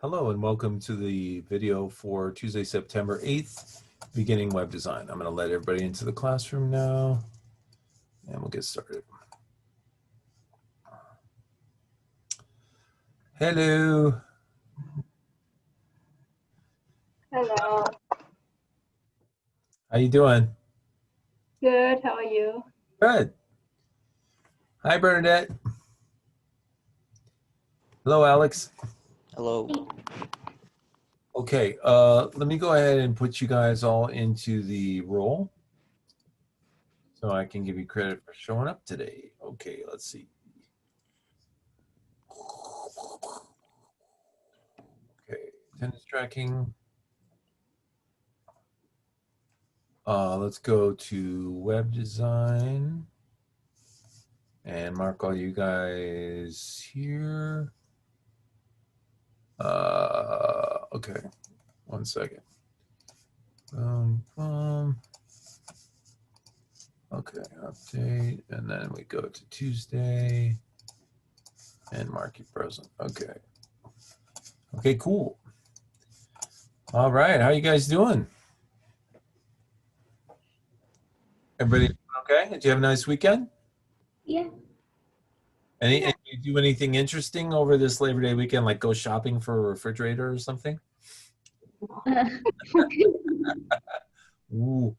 Hello and welcome to the video for Tuesday, September 8th, beginning web design. I'm going to let everybody into the classroom now and we'll get started. Hello. Hello. How you doing? Good. How are you? Good. Hi, Bernadette. Hello, Alex. Hello. Okay, let me go ahead and put you guys all into the role so I can give you credit for showing up today. Okay, let's see. Okay, attendance tracking. Let's go to web design and mark all you guys here. Okay, 1 second. Okay, update, and then we go to Tuesday and mark you present. Okay. Okay, cool. All right, how you guys doing? Everybody doing okay? Did you have a nice weekend? Yeah. Did you do anything interesting over this Labor Day weekend, like go shopping for a refrigerator or something? Ooh.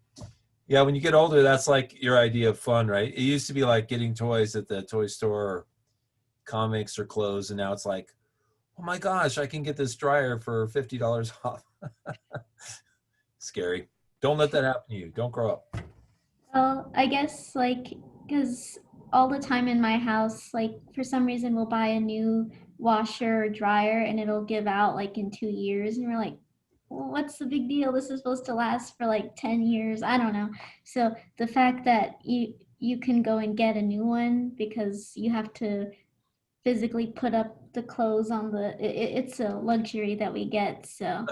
Yeah, when you get older, that's like your idea of fun, right? It used to be like getting toys at the toy store, or comics or clothes, and now it's like, oh my gosh, I can get this dryer for $50 off. Scary. Don't let that happen to you. Don't grow up. Well, I guess because all the time in my house, for some reason we'll buy a new washer or dryer and it'll give out in 2 years, and we're like, well, what's the big deal? This is supposed to last for 10 years. I don't know. So the fact that you can go and get a new one because you have to physically put up the clothes on it's a luxury that we get. So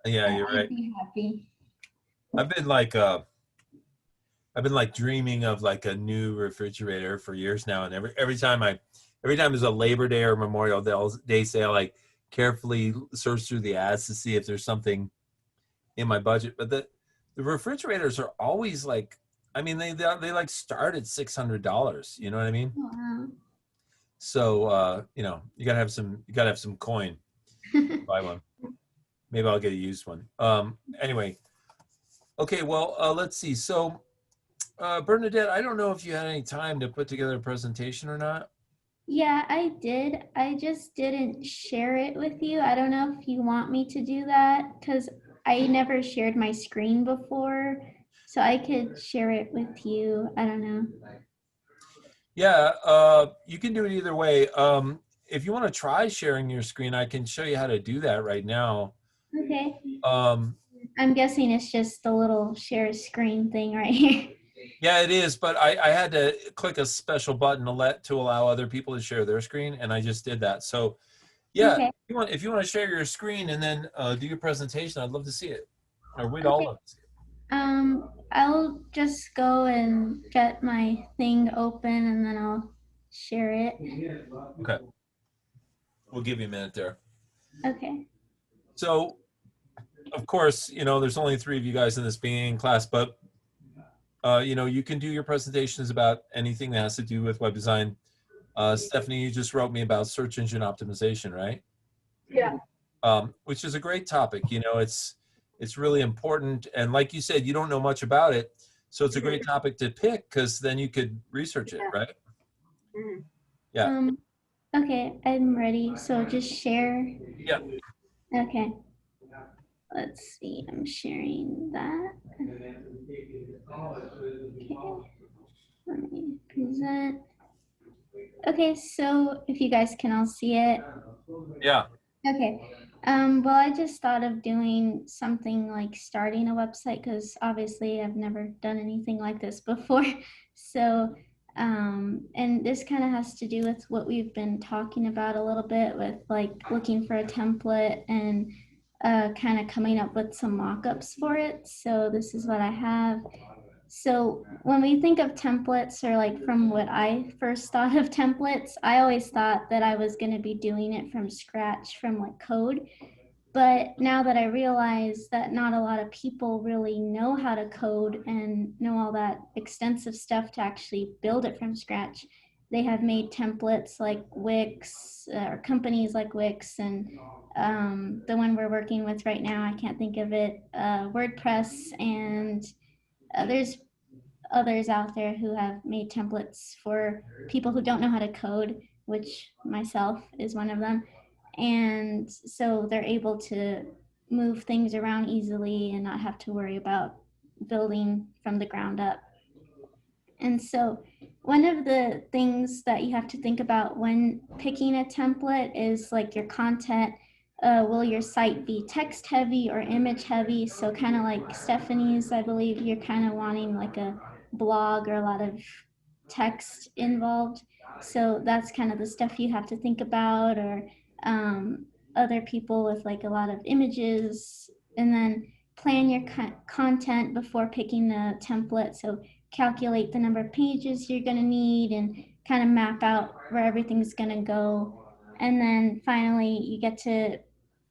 Yeah, you're I'd right. be happy. I've been like dreaming of like a new refrigerator for years now, and every time there's a Labor Day or Memorial Day sale, I carefully search through the ads to see if there's something in my budget. But the refrigerators are always like, I mean, they like start at $600. You know what I mean? Wow. So you gotta have some coin to buy one. Maybe I'll get a used one. Anyway, okay. Well, let's see. So, Bernadette, I don't know if you had any time to put together a presentation or not. Yeah, I did. I just didn't share it with you. I don't know if you want me to do that because I never shared my screen before. So I could share it with you. I don't know. Yeah, you can do it either way. If you want to try sharing your screen, I can show you how to do that right now. Okay. Um, I'm guessing it's just the little share screen thing right here. yeah, it is, but I had to click a special button to allow other people to share their screen, and I just did that. So, yeah, Okay. if you want to share your screen and then do your presentation, I'd love to see it. Or we'd all Okay. love to see it. I'll just go and get my thing open and then I'll share it. Okay. We'll give you a minute there. Okay. So, of course, there's only 3 of you guys in this beginning class, but you can do your presentations about anything that has to do with web design. Stephanie, you just wrote me about search engine optimization, right? Yeah. Which is a great topic. It's really important, and like you said, you don't know much about it, so it's a great topic to pick because then you could research it, right? Yeah. Okay, I'm ready. So just share. Yeah. Okay. Let's see. I'm sharing that. Okay. Let me present. Okay, so if you guys can all see it. Yeah. Okay. Well, I just thought of doing something like starting a website because obviously I've never done anything like this before. So, and this kind of has to do with what we've been talking about a little bit with looking for a template and kind of coming up with some mock-ups for it. So this is what I have. So when we think of templates, or from what I first thought of templates, I always thought that I was going to be doing it from scratch from code. But now that I realize that not a lot of people really know how to code and know all that extensive stuff to actually build it from scratch, they have made templates like Wix, or companies like Wix, and the one we're working with right now, I can't think of it, WordPress, and there's others out there who have made templates for people who don't know how to code, which myself is one of them. And so they're able to move things around easily and not have to worry about building from the ground up. And so one of the things that you have to think about when picking a template is like your content. Will your site be text heavy or image heavy? So kind of like Stephanie's, I believe you're kind of wanting like a blog or a lot of text involved. So that's kind of the stuff you have to think about, or other people with like a lot of images. And then plan your content before picking the template. So calculate the number of pages you're going to need and kind of map out where everything's going to go. And then finally, you get to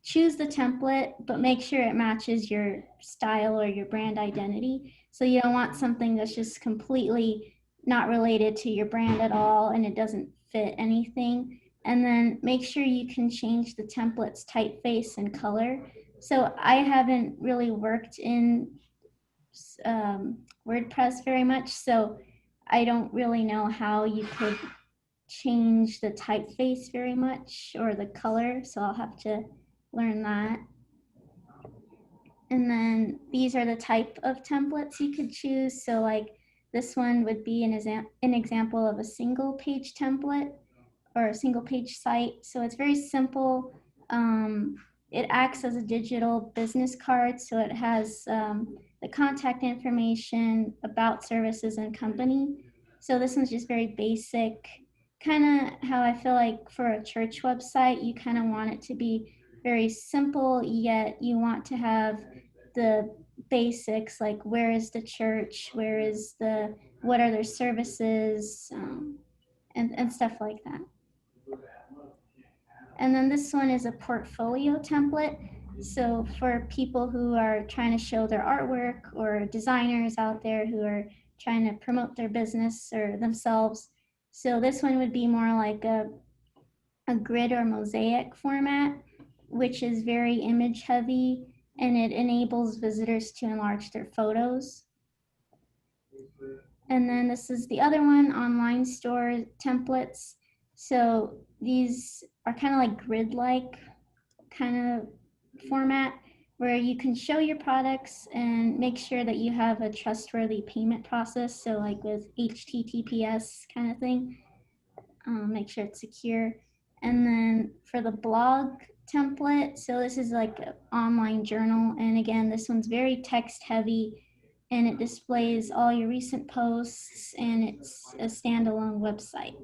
choose the template, but make sure it matches your style or your brand identity. So you don't want something that's just completely not related to your brand at all and it doesn't fit anything. And then make sure you can change the template's typeface and color. So I haven't really worked in WordPress very much, so I don't really know how you could change the typeface very much or the color, so I'll have to learn that. And then these are the type of templates you could choose. So like this one would be an example of a single page template or a single page site. So it's very simple. It acts as a digital business card. So it has the contact information, about services and company. So this one's just very basic, kind of how I feel like for a church website, you kind of want it to be very simple, yet you want to have the basics, like where is the church, what are their services, and stuff like that. And then this one is a portfolio template. So for people who are trying to show their artwork, or designers out there who are trying to promote their business or themselves. So this one would be more like a grid or mosaic format, which is very image heavy, and it enables visitors to enlarge their photos. And then this is the other one, online store templates. So these are kind of like grid-like kind of format where you can show your products and make sure that you have a trustworthy payment process. So like with HTTPS kind of thing, make sure it's secure. And then for the blog template, so this is like an online journal. And again, this one's very text heavy and it displays all your recent posts and it's a standalone website.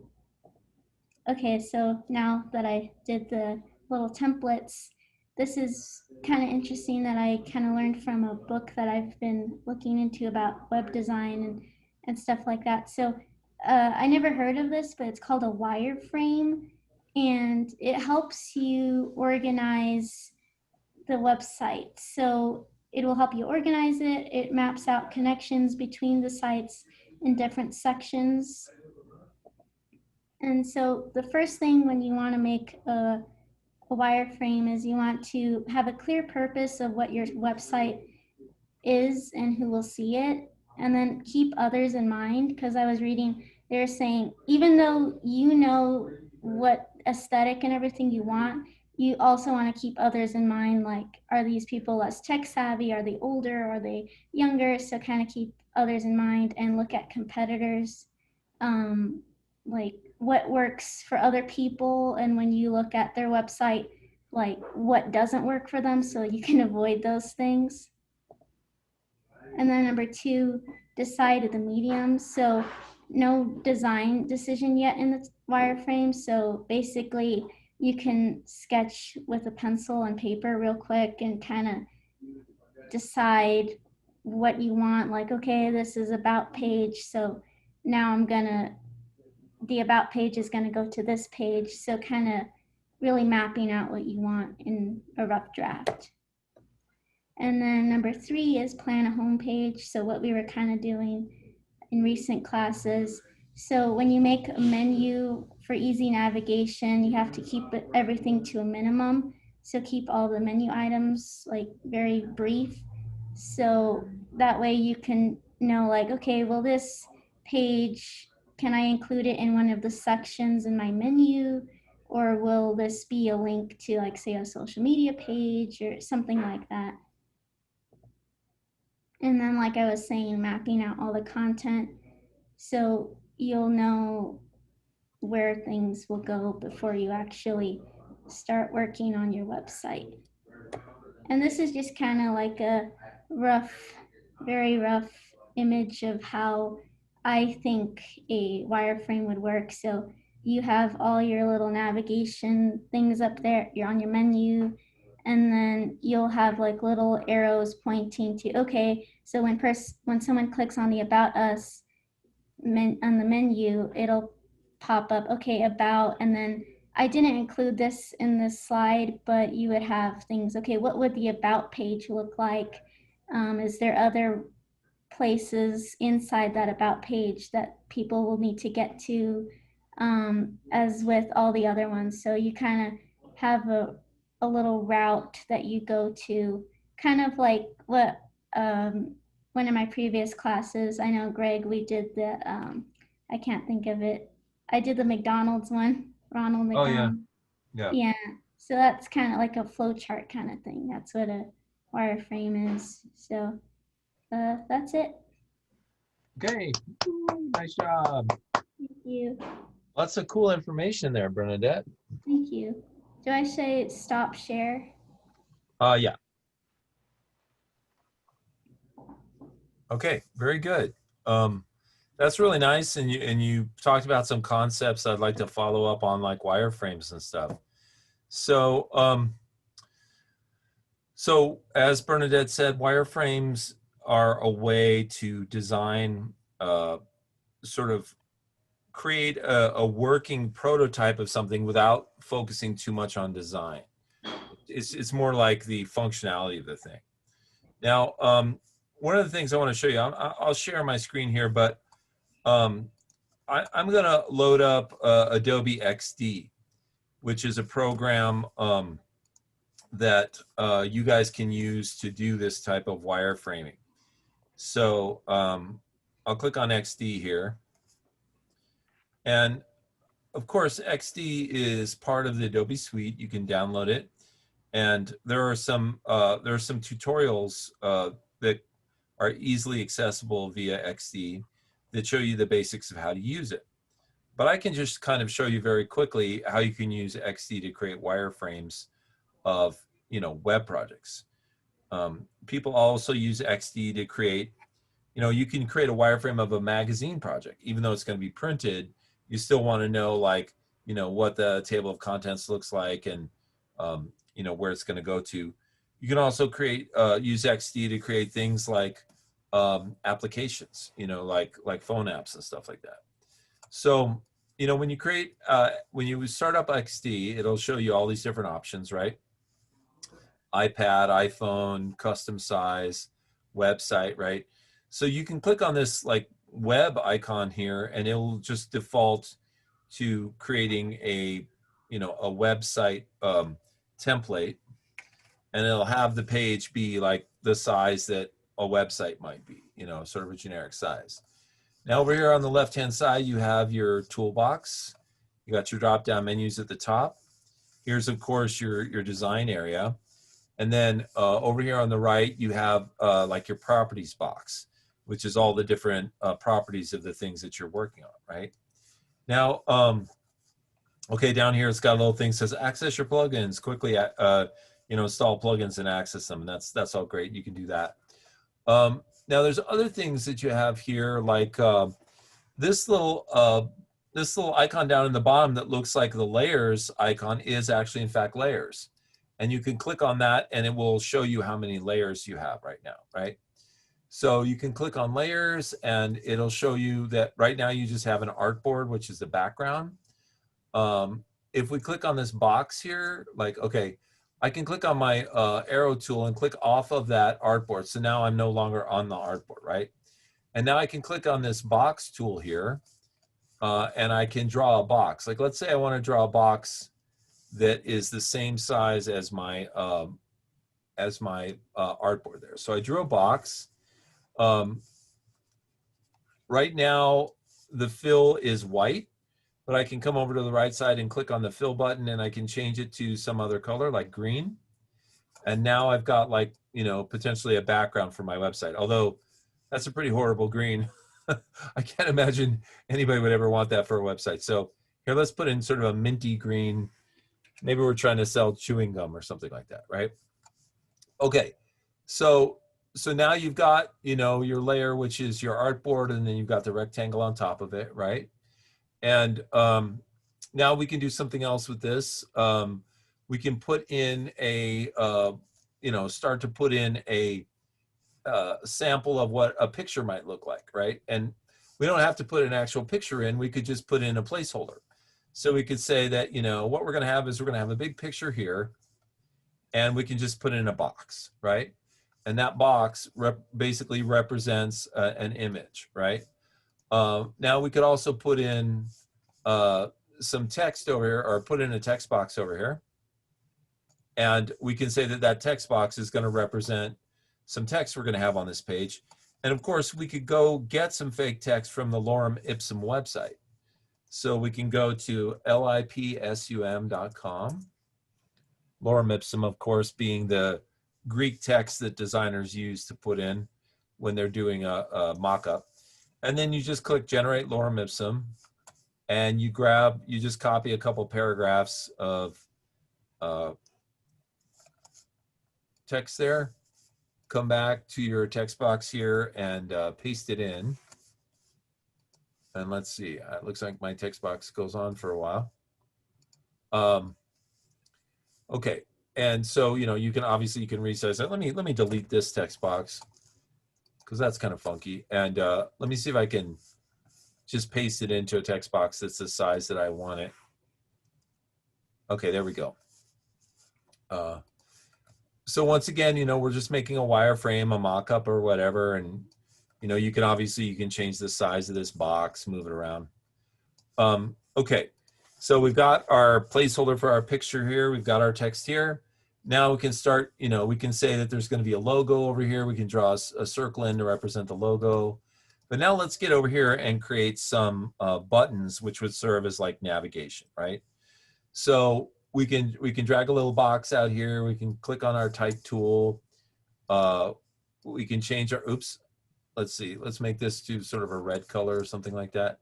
Okay, so now that I did the little templates, this is kind of interesting that I kind of learned from a book that I've been looking into about web design and stuff like that. So I never heard of this, but it's called a wireframe, and it helps you organize the website. So it will help you organize it. It maps out connections between the sites in different sections. And so the first thing when you want to make a wireframe is you want to have a clear purpose of what your website is and who will see it, and then keep others in mind. Because I was reading, they're saying even though you know what aesthetic and everything you want, you also want to keep others in mind. Like, are these people less tech savvy? Are they older? Are they younger? So kind of keep others in mind and look at competitors. Like what works for other people, and when you look at their website, like what doesn't work for them, so you can avoid those things. And then number 2, decide the medium. So no design decision yet in the wireframe. So basically you can sketch with a pencil and paper real quick and kind of decide what you want. Like, okay, this is about page, so now the about page is going to go to this page. So kind of really mapping out what you want in a rough draft. And then number 3 is plan a homepage. So what we were kind of doing in recent classes. So when you make a menu for easy navigation, you have to keep everything to a minimum. So keep all the menu items like very brief. So that way you can know like, okay, well this page, can I include it in one of the sections in my menu? Or will this be a link to like say a social media page or something like that? And then like I was saying, mapping out all the content so you'll know where things will go before you actually start working on your website. And this is just kind of like a rough, very rough image of how I think a wireframe would work. So you have all your little navigation things up there, you're on your menu, and then you'll have like little arrows pointing to, okay, so when someone clicks on the About Us on the menu, it'll pop up, okay, about, and then I didn't include this in this slide, but you would have things, okay, what would the about page look like? Is there other places inside that about page that people will need to get to, as with all the other ones? So you kind of have a little route that you go to, kind of like what one of my previous classes, I know Greg, we did the, I can't think of it. I did the McDonald's one, Ronald Oh yeah, McDonald. yeah. Yeah. So that's kind of like a flow chart kind of thing. That's what a wireframe is. So that's it. Okay, ooh, nice job. Thank you. Lots of cool information there, Bernadette. Thank you. Do I say stop share? Yeah. Okay, very good. That's really nice, and you talked about some concepts I'd like to follow up on, like wireframes and stuff. So so as Bernadette said, wireframes are a way to design, sort of create a working prototype of something without focusing too much on design. It's more like the functionality of the thing. Now, one of the things I want to show you, I'll share my screen here, but I'm going to load up Adobe XD, which is a program that you guys can use to do this type of wireframing. So I'll click on XD here. And of course, XD is part of the Adobe Suite. You can download it. And there are some tutorials that are easily accessible via XD that show you the basics of how to use it. But I can just kind of show you very quickly how you can use XD to create wireframes of, web projects. People also use XD to create, you can create a wireframe of a magazine project. Even though it's going to be printed, you still want to know, like, what the table of contents looks like, and where it's going to go to. You can also use XD to create things like applications, like phone apps and stuff like that. So, when you start up XD, it'll show you all these different options, right? iPad, iPhone, custom size, website, right? So you can click on this like web icon here, and it'll just default to creating a website template, and it'll have the page be like the size that a website might be, sort of a generic size. Now over here on the left-hand side, you have your toolbox. You got your drop-down menus at the top. Here's, of course, your design area. And then over here on the right, you have like your properties box, which is all the different properties of the things that you're working on, right? Now, okay, down here, it's got a little thing that says access your plugins quickly, install plugins and access them. And that's all great. You can do that. Now, there's other things that you have here, like this little icon down in the bottom that looks like the layers icon is actually, in fact, layers. And you can click on that, and it will show you how many layers you have right now, right? So you can click on layers, and it'll show you that right now you just have an artboard, which is the background. if we click on this box here, like, okay, I can click on my arrow tool and click off of that artboard. So now I'm no longer on the artboard, right? And now I can click on this box tool here, and I can draw a box. Like, let's say I want to draw a box that is the same size as my artboard there. So I drew a box. Right now, the fill is white, but I can come over to the right side and click on the fill button, and I can change it to some other color like green. And now I've got, like, you know, potentially a background for my website. Although that's a pretty horrible green. I can't imagine anybody would ever want that for a website. So here, let's put in sort of a minty green. Maybe we're trying to sell chewing gum or something like that, right? Okay, so now you've got, you know, your layer, which is your artboard, and then you've got the rectangle on top of it, right? And now we can do something else with this. We can put in a, you know, start to put in a sample of what a picture might look like, right? And we don't have to put an actual picture in. We could just put in a placeholder. So we could say that, you know, what we're going to have is we're going to have a big picture here, and we can just put it in a box, right? And that box basically represents an image, right? Now we could also put in some text over here, or put in a text box over here. And we can say that that text box is going to represent some text we're going to have on this page. And of course, we could go get some fake text from the Lorem Ipsum website. So we can go to lipsum.com. Lorem Ipsum, of course, being the Greek text that designers use to put in when they're doing a mock-up. And then you just click Generate Lorem Ipsum, and you just copy a couple paragraphs of text there, come back to your text box here and paste it in. And let's see, it looks like my text box goes on for a while. Okay, and so, you know, you can obviously, you can resize it. Let me delete this text box because that's kind of funky. And let me see if I can just paste it into a text box that's the size that I want it. Okay, there we go. So once again, you know, we're just making a wireframe, a mock-up or whatever. And, you know, you can obviously, you can change the size of this box, move it around. Okay, so we've got our placeholder for our picture here. We've got our text here. Now we can start, you know, we can say that there's going to be a logo over here. We can draw a circle in to represent the logo. But now let's get over here and create some buttons, which would serve as like navigation, right? So we can drag a little box out here. We can click on our type tool. We can change our, oops, let's see, let's make this to sort of a red color or something like that.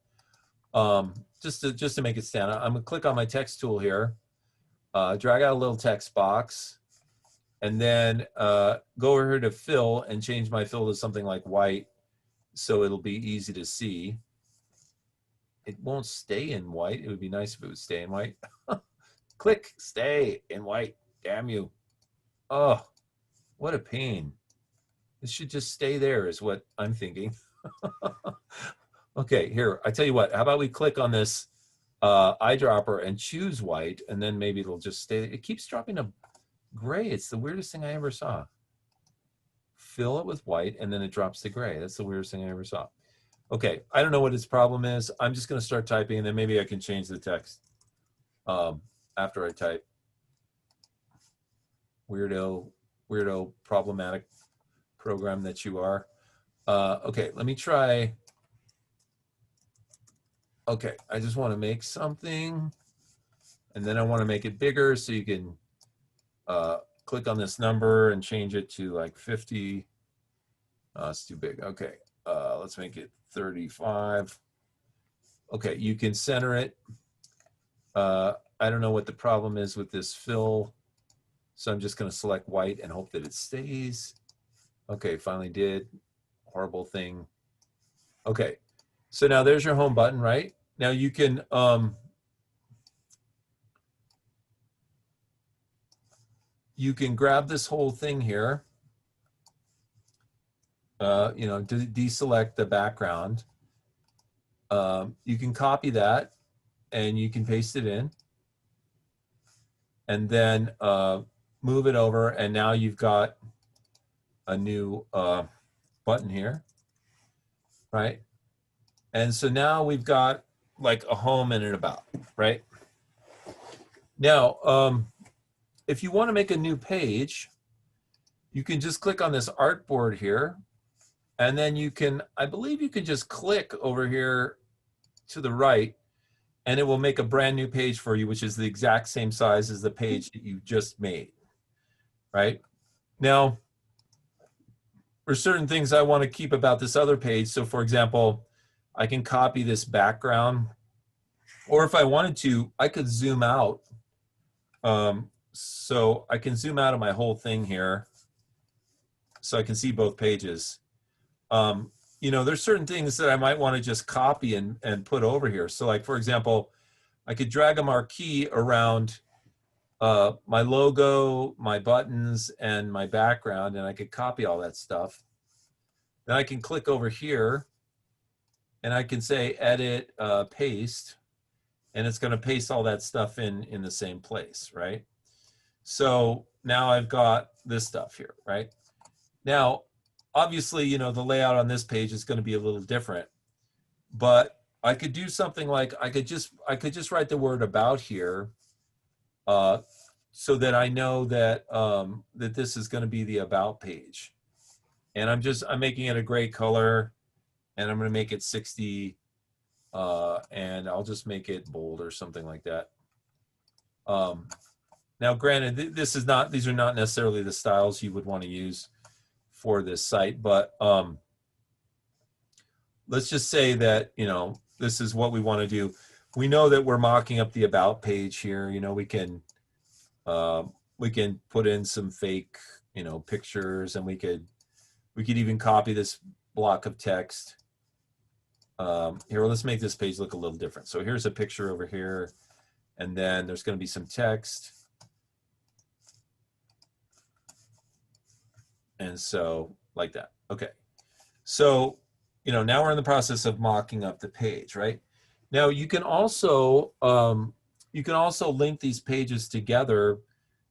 Just to make it stand out. I'm gonna click on my text tool here, drag out a little text box, and then go over here to fill and change my fill to something like white so it'll be easy to see. It won't stay in white. It would be nice if it would stay in white. Click, stay in white. Damn you. Oh, what a pain. This should just stay there is what I'm thinking. Okay, here, I tell you what, how about we click on this eyedropper and choose white, and then maybe it'll just stay. It keeps dropping a gray. It's the weirdest thing I ever saw. Fill it with white, and then it drops to gray. That's the weirdest thing I ever saw. Okay, I don't know what its problem is. I'm just going to start typing, and then maybe I can change the text after I type. Weirdo, problematic program that you are. Okay, let me try. Okay, I just want to make something, and then I want to make it bigger, so you can click on this number and change it to like 50. It's too big. Okay, let's make it 35. Okay, you can center it. I don't know what the problem is with this fill, so I'm just going to select white and hope that it stays. Okay, finally did. Horrible thing. Okay, so now there's your home button, right? Now you can grab this whole thing here, you know, deselect the background. You can copy that and you can paste it in. and then move it over, and now you've got a new button here, right? And so now we've got like a home and an about, right? Now, if you want to make a new page, you can just click on this artboard here, and then you can, I believe you can just click over here to the right, and it will make a brand new page for you, which is the exact same size as the page that you just made, right? Now, there's certain things I want to keep about this other page. So for example, I can copy this background, or if I wanted to, I could zoom out. So I can zoom out of my whole thing here so I can see both pages. You know, there's certain things that I might want to just copy and put over here. So like, for example, I could drag a marquee around my logo, my buttons, and my background, and I could copy all that stuff. Then I can click over here, and I can say edit, paste, and it's going to paste all that stuff in the same place, right? So now I've got this stuff here, right? Now, obviously, you know, the layout on this page is going to be a little different, but I could do something like I could just write the word about here, so that I know that that this is going to be the about page, and I'm making it a gray color, and I'm going to make it 60, and I'll just make it bold or something like that. Now, granted, these are not necessarily the styles you would want to use for this site, but let's just say that, you know, this is what we want to do. We know that we're mocking up the about page here. You know, we can put in some fake, you know, pictures, and we could even copy this block of text. Here, let's make this page look a little different. So here's a picture over here, and then there's going to be some text. And so like that. Okay. So, you know, now we're in the process of mocking up the page, right? Now you can also link these pages together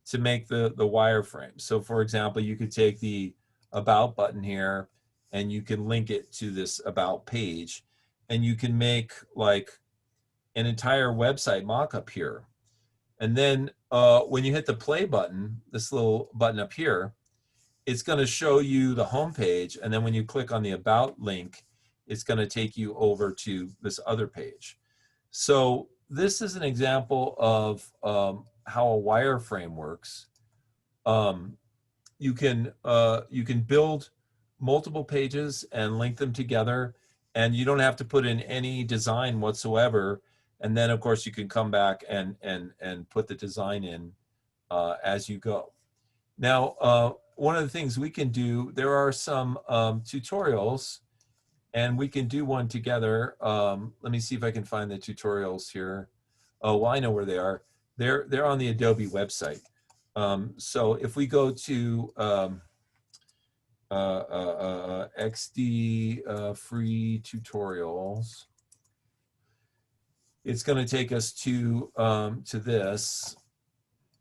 to make the wireframe. So for example, you could take the about button here, and you can link it to this about page, and you can make like an entire website mock-up here. And then when you hit the play button, this little button up here, it's going to show you the home page, and then when you click on the about link, it's going to take you over to this other page. So this is an example of how a wireframe works. You can build multiple pages and link them together, and you don't have to put in any design whatsoever. And then of course you can come back and put the design in as you go. Now, one of the things we can do, there are some tutorials, and we can do one together. Let me see if I can find the tutorials here. Oh, well, I know where they are. They're on the Adobe website. So if we go to XD free tutorials, it's going to take us to this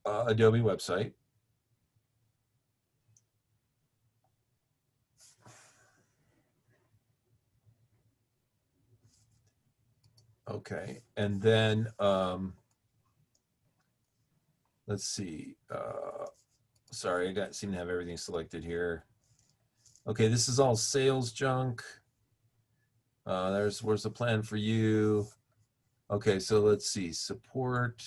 Adobe website. Okay, and then let's see. Sorry, seem to have everything selected here. Okay, this is all sales junk. Where's the plan for you? Okay, so let's see, support.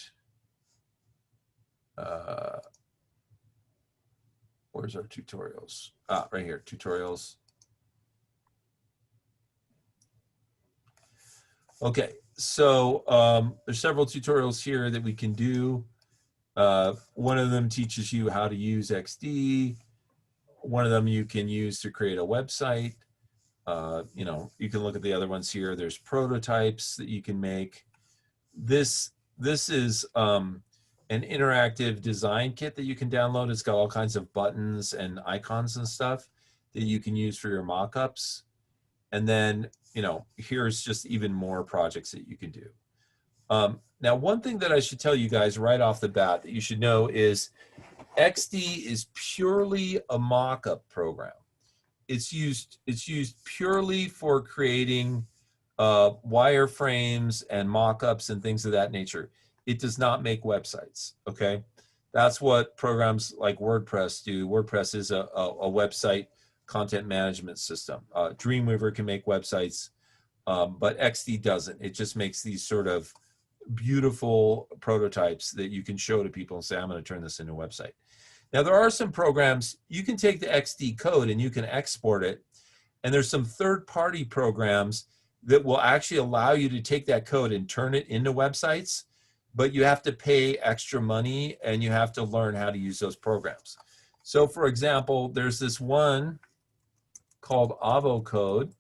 Where's our tutorials? Ah, right here, tutorials. Okay, so there's several tutorials here that we can do. One of them teaches you how to use XD. One of them you can use to create a website. You know, you can look at the other ones here. There's prototypes that you can make. This is an interactive design kit that you can download. It's got all kinds of buttons and icons and stuff that you can use for your mock-ups. And then, you know, here's just even more projects that you can do. Now, one thing that I should tell you guys right off the bat that you should know is XD is purely a mock-up program. It's used purely for creating wireframes and mock-ups and things of that nature. It does not make websites, okay? That's what programs like WordPress do. WordPress is a website content management system. Dreamweaver can make websites, but XD doesn't. It just makes these sort of beautiful prototypes that you can show to people and say, I'm going to turn this into a website. Now, there are some programs, you can take the XD code and you can export it. And there's some third-party programs that will actually allow you to take that code and turn it into websites, but you have to pay extra money and you have to learn how to use those programs. So for example, there's this one called Avo Code.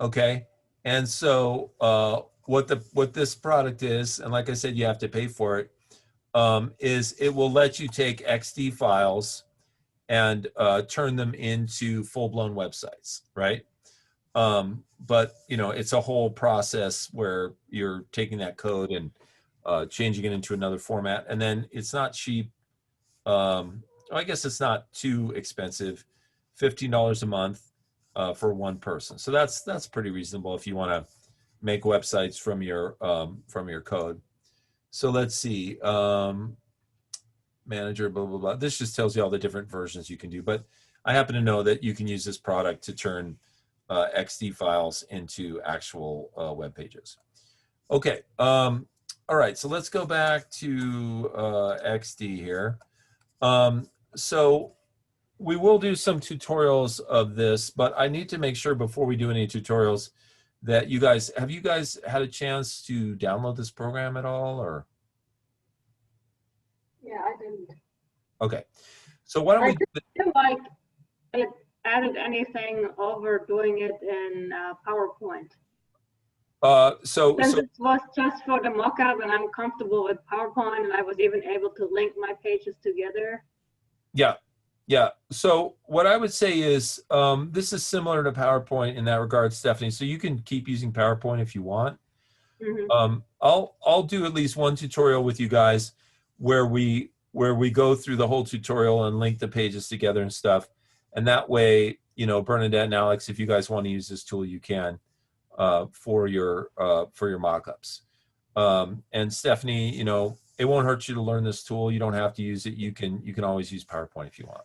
Okay, and so what this product is, and like I said, you have to pay for it, is it will let you take XD files and turn them into full-blown websites, right? But you know, it's a whole process where you're taking that code and changing it into another format, and then it's not cheap. I guess it's not too expensive, $15 a month for one person. So that's pretty reasonable if you want to make websites from your code. So let's see, manager, blah, blah, blah. This just tells you all the different versions you can do, but I happen to know that you can use this product to turn XD files into actual web pages. Okay, all right, so let's go back to XD here. So we will do some tutorials of this, but I need to make sure before we do any tutorials that have you guys had a chance to download this program at all, or? Yeah, I didn't. Okay, so why don't we? I didn't feel like it added anything over doing it in PowerPoint. Since it was just for the mockup, and I'm comfortable with PowerPoint, and I was even able to link my pages together. Yeah, yeah. So what I would say is this is similar to PowerPoint in that regard, Stephanie. So you can keep using PowerPoint if you want. Mm-hmm. I'll do at least one tutorial with you guys where we go through the whole tutorial and link the pages together and stuff. And that way, you know, Bernadette and Alex, if you guys want to use this tool, you can for your mockups. And Stephanie, you know, it won't hurt you to learn this tool. You don't have to use it. You can always use PowerPoint if you want.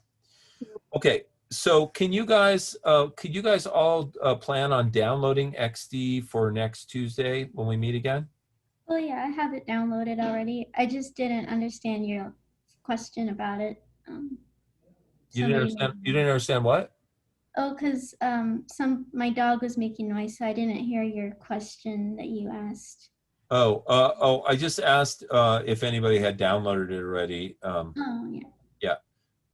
Okay, so could you guys all plan on downloading XD for next Tuesday when we meet again? Oh yeah, I have it downloaded already. I just didn't understand your question about it. You didn't understand what? Oh, because my dog was making noise, so I didn't hear your question that you asked. Oh, I just asked if anybody had downloaded it already. Oh yeah.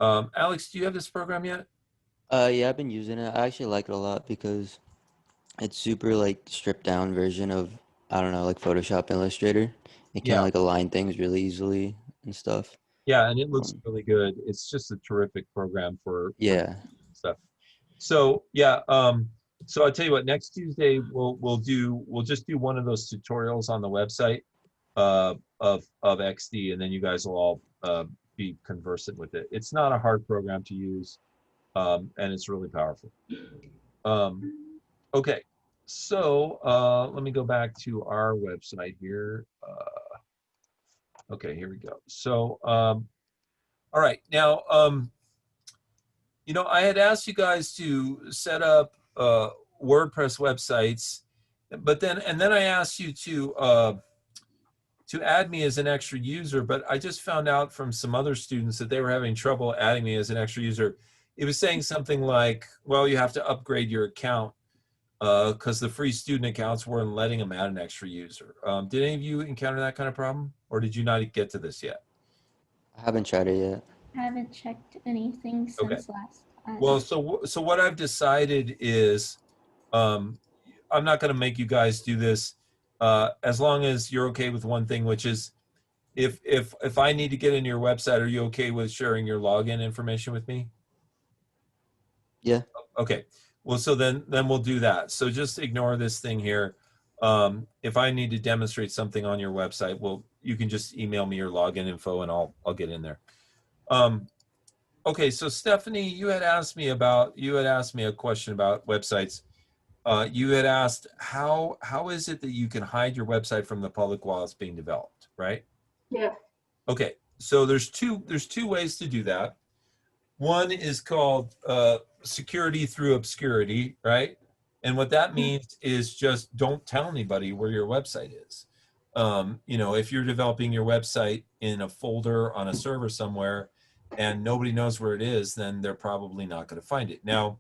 Yeah. Alex, do you have this program yet? Yeah, I've been using it. I actually like it a lot because it's super like stripped down version of, I don't know, like Photoshop Illustrator. It can Yeah. like align things really easily and stuff. Yeah, and it looks really good. It's just a terrific program for Yeah. stuff. So yeah, so I'll tell you what, next Tuesday we'll just do one of those tutorials on the website of XD, and then you guys will all be conversant with it. It's not a hard program to use, and it's really powerful. Okay, so let me go back to our website here. Okay, here we go. So all right, now you know, I had asked you guys to set up WordPress websites, but then I asked you to add me as an extra user, but I just found out from some other students that they were having trouble adding me as an extra user. It was saying something like, well, you have to upgrade your account because the free student accounts weren't letting them add an extra user. Did any of you encounter that kind of problem, or did you not get to this yet? I haven't tried it yet. I haven't checked anything since last time. Well, so what I've decided is I'm not going to make you guys do this as long as you're okay with one thing, which is if I need to get into your website, are you okay with sharing your login information with me? Yeah. Okay. Well, so then we'll do that. So just ignore this thing here. If I need to demonstrate something on your website, well, you can just email me your login info and I'll get in there. Okay, so Stephanie, you had asked me a question about websites. You had asked how is it that you can hide your website from the public while it's being developed, right? Yeah. Okay, so there's two ways to do that. One is called security through obscurity, right? And what that means is just don't tell anybody where your website is. You know, if you're developing your website in a folder on a server somewhere and nobody knows where it is, then they're probably not going to find it. Now,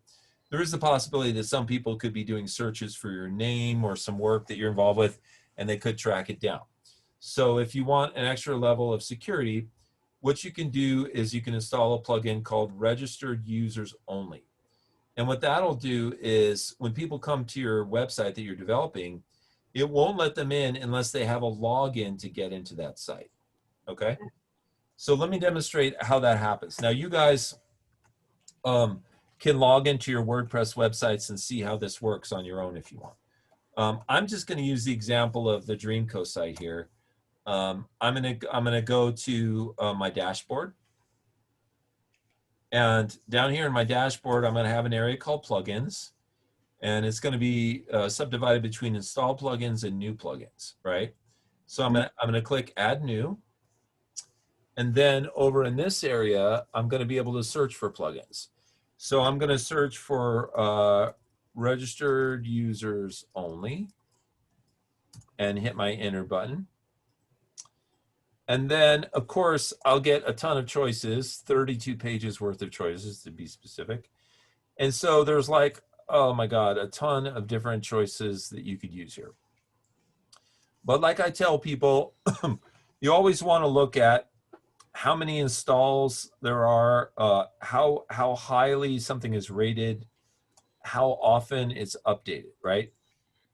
there is the possibility that some people could be doing searches for your name or some work that you're involved with, and they could track it down. So if you want an extra level of security, what you can do is you can install a plugin called Registered Users Only. And what that'll do is when people come to your website that you're developing, it won't let them in unless they have a login to get into that site. Okay? So let me demonstrate how that happens. Now you guys can log into your WordPress websites and see how this works on your own if you want. I'm just going to use the example of the Dreamco site here. I'm gonna go to my dashboard, and down here in my dashboard, I'm gonna have an area called plugins, and it's gonna be subdivided between install plugins and new plugins, right? So I'm gonna click Add New, and then over in this area, I'm gonna be able to search for plugins. So I'm gonna search for Registered Users Only, and hit my Enter button. And then, of course, I'll get a ton of choices, 32 pages worth of choices to be specific. And so there's like, oh my God, a ton of different choices that you could use here. But like I tell people, you always want to look at how many installs there are, how highly something is rated, how often it's updated, right?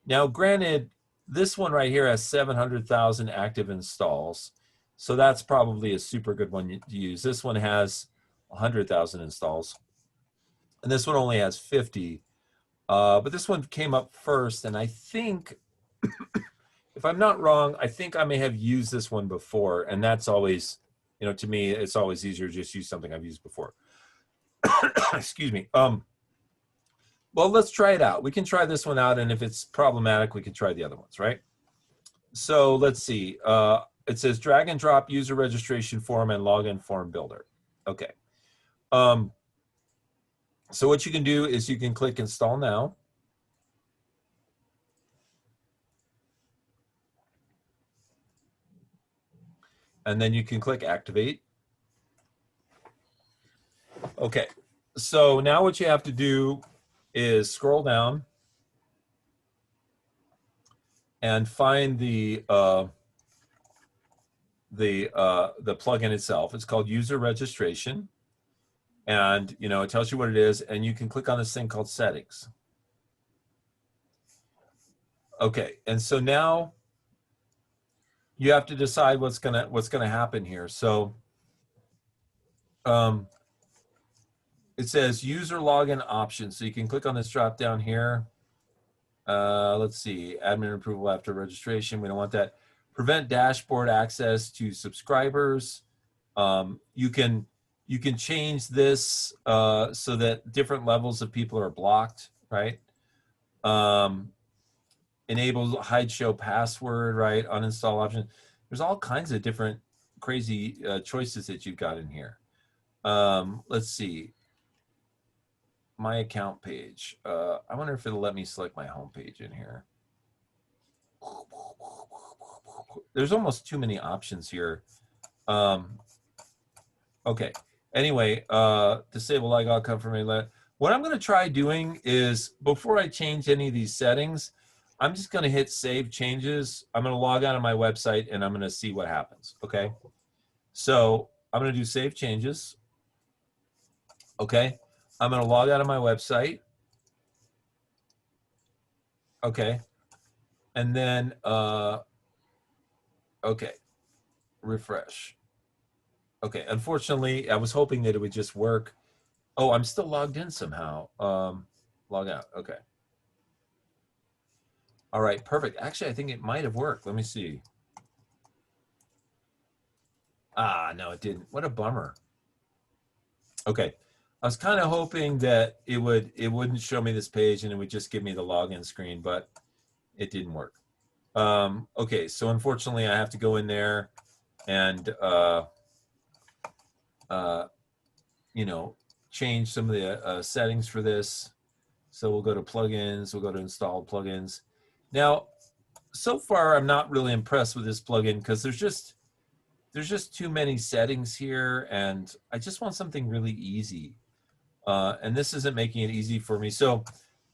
Now, granted, this one right here has 700,000 active installs. So that's probably a super good one to use. This one has 100,000 installs. And this one only has 50. But this one came up first. And I think, if I'm not wrong, I think I may have used this one before. And that's always, you know, to me, it's always easier to just use something I've used before. Excuse me. Well, let's try it out. We can try this one out. And if it's problematic, we can try the other ones, right? So let's see. It says drag and drop user registration form and login form builder. Okay. So what you can do is you can click install now. And then you can click activate. Okay. So now what you have to do is scroll down and find the plugin itself. It's called user registration. And, you know, it tells you what it is, and you can click on this thing called settings. Okay, and so now you have to decide what's gonna happen here. So it says user login options. So you can click on this drop down here. Let's see, admin approval after registration. We don't want that. Prevent dashboard access to subscribers. You can change this so that different levels of people are blocked, right? Enable hide show password, right? Uninstall option. There's all kinds of different crazy choices that you've got in here. Let's see. My account page. I wonder if it'll let me select my home page in here. There's almost too many options here. Okay. Anyway, disable logout confirmation. What I'm going to try doing is, before I change any of these settings, I'm just going to hit save changes. I'm going to log out of my website and I'm going to see what happens. Okay. So I'm going to do save changes. Okay. I'm going to log out of my website. Okay. And then, okay, refresh. Okay, unfortunately, I was hoping that it would just work. Oh, I'm still logged in somehow. Log out. Okay. All right, perfect. Actually, I think it might have worked. Let me see. Ah, no, it didn't. What a bummer. Okay. I was kind of hoping that it wouldn't show me this page and it would just give me the login screen, but it didn't work. Okay, so unfortunately I have to go in there and you know, change some of the settings for this. So we'll go to plugins, we'll go to install plugins. Now, so far I'm not really impressed with this plugin because there's just too many settings here, and I just want something really easy. And this isn't making it easy for me. So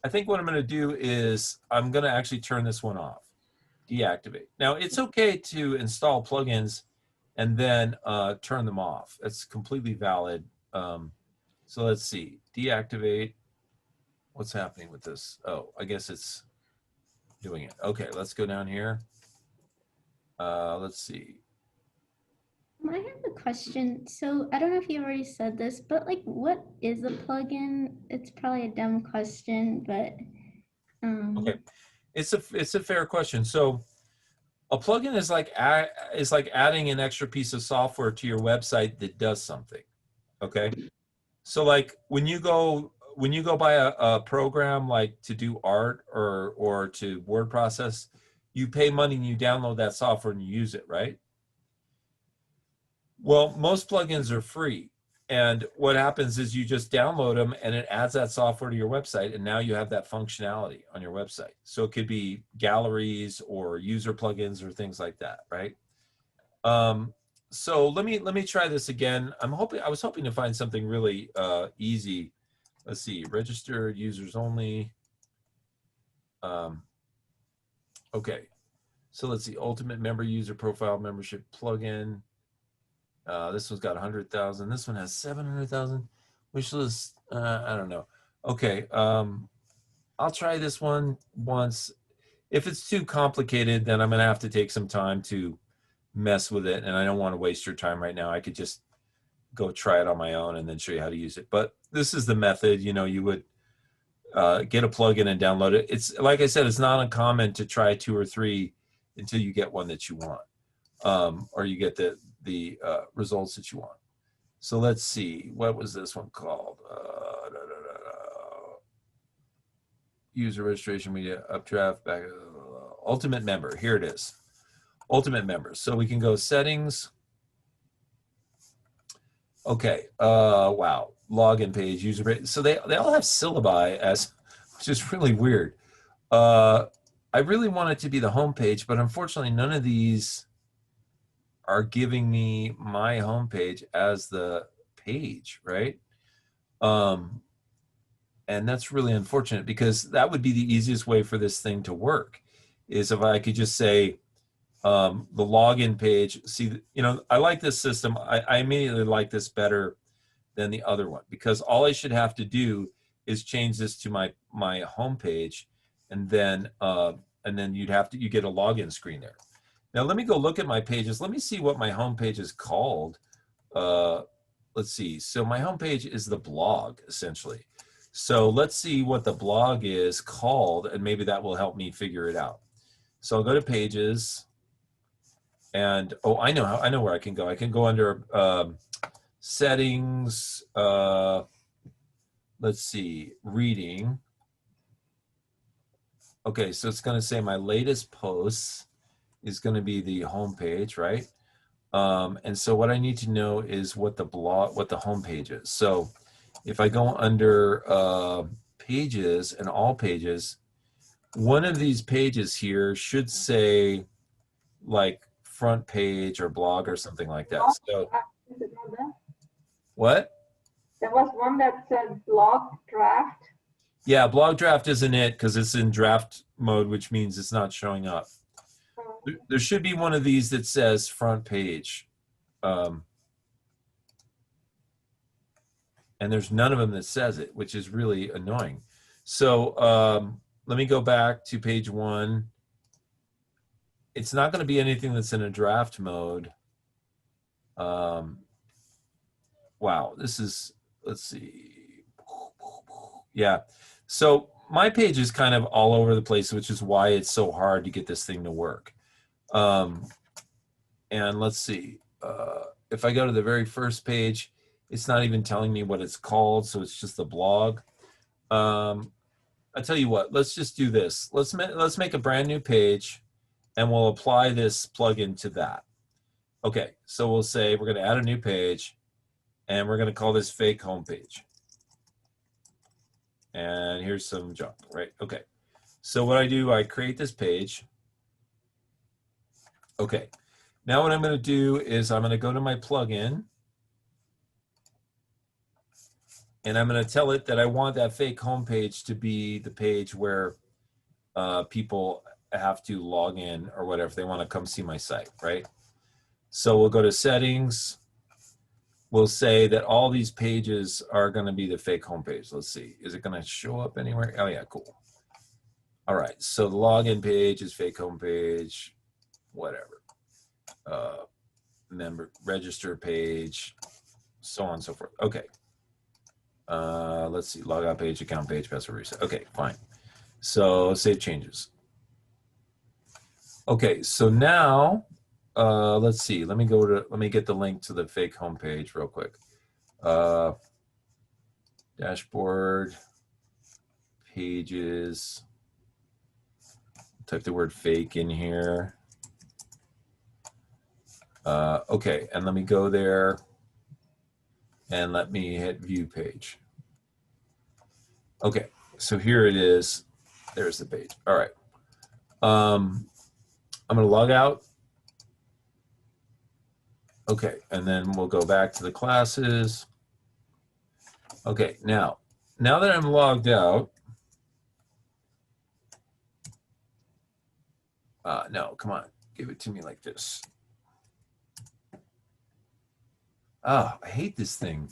I think what I'm going to do is I'm going to actually turn this one off, deactivate. Now, it's okay to install plugins and then turn them off. That's completely valid. So let's see, deactivate. What's happening with this? Oh, I guess it's doing it. Okay, let's go down here. Let's see. I have a question. So I don't know if you already said this, but like, what is a plugin? It's probably a dumb question, but Okay, it's a fair question. So a plugin is like adding an extra piece of software to your website that does something. Okay, so like when you go buy a program like to do art or to word process, you pay money and you download that software and you use it, right? Well, most plugins are free. And what happens is you just download them and it adds that software to your website. And now you have that functionality on your website. So it could be galleries or user plugins or things like that, right? So let me try this again. I was hoping to find something really easy. Let's see, registered users only. Okay, so let's see, ultimate member user profile membership plugin. This one's got 100,000. This one has 700,000. Wish list, I don't know. Okay, I'll try this one once. If it's too complicated, then I'm gonna have to take some time to mess with it, and I don't want to waste your time right now. I could just go try it on my own and then show you how to use it. But this is the method. You know, you would get a plugin and download it. It's like I said, it's not uncommon to try 2 or 3 until you get one that you want, or you get the results that you want. So let's see, what was this one called? User registration, media, updraft, back, ultimate member. Here it is, ultimate member. So we can go settings. Okay, wow, login page, user page. So they all have syllabi as, which is really weird. I really want it to be the home page, but unfortunately none of these are giving me my home page as the page, right? And that's really unfortunate because that would be the easiest way for this thing to work, is if I could just say the login page. See, you know, I like this system. I immediately like this better than the other one because all I should have to do is change this to my home page, and then you get a login screen there. Now let me go look at my pages. Let me see what my home page is called. Let's see. So my home page is the blog, essentially. So let's see what the blog is called, and maybe that will help me figure it out. So I'll go to pages, and oh, I know where I can go. I can go under settings. Let's see, reading. Okay, so it's going to say my latest posts is going to be the home page, right? And so what I need to know is what the home page is. So if I go under pages and all pages, one of these pages here should say like front page or blog or something like that. So Is it not there? what? There was one that said blog draft. Yeah, blog draft isn't it because it's in draft mode, which means it's not showing up. There should be one of these that says front page. And there's none of them that says it, which is really annoying. So let me go back to page 1. It's not going to be anything that's in a draft mode. Wow, this is, let's see. Yeah, So my page is kind of all over the place, which is why it's so hard to get this thing to work. And let's see, if I go to the very first page, it's not even telling me what it's called, so it's just a blog. I tell you what, let's just do this. Let's make a brand new page, and we'll apply this plugin to that. Okay, so we'll say we're going to add a new page, and we're going to call this fake homepage. And here's some junk, right? Okay, so what I do, I create this page. Okay, now what I'm going to do is I'm going to go to my plugin, and I'm going to tell it that I want that fake homepage to be the page where people have to log in or whatever if they want to come see my site, right? So we'll go to settings. We'll say that all these pages are going to be the fake homepage. Let's see, is it going to show up anywhere? Oh yeah, cool. All right, so the login page is fake homepage, whatever. Member register page, so on and so forth. Okay. Let's see, logout page, account page, password reset. Okay, fine. So save changes. Okay, so now let's see. Let me get the link to the fake homepage real quick. Dashboard, pages. Type the word fake in here. Okay, and let me go there and let me hit view page. Okay, so here it is. There's the page. All right. I'm going to log out. Okay, and then we'll go back to the classes. Okay, now that I'm logged out, no, come on, give it to me like this. Oh, I hate this thing.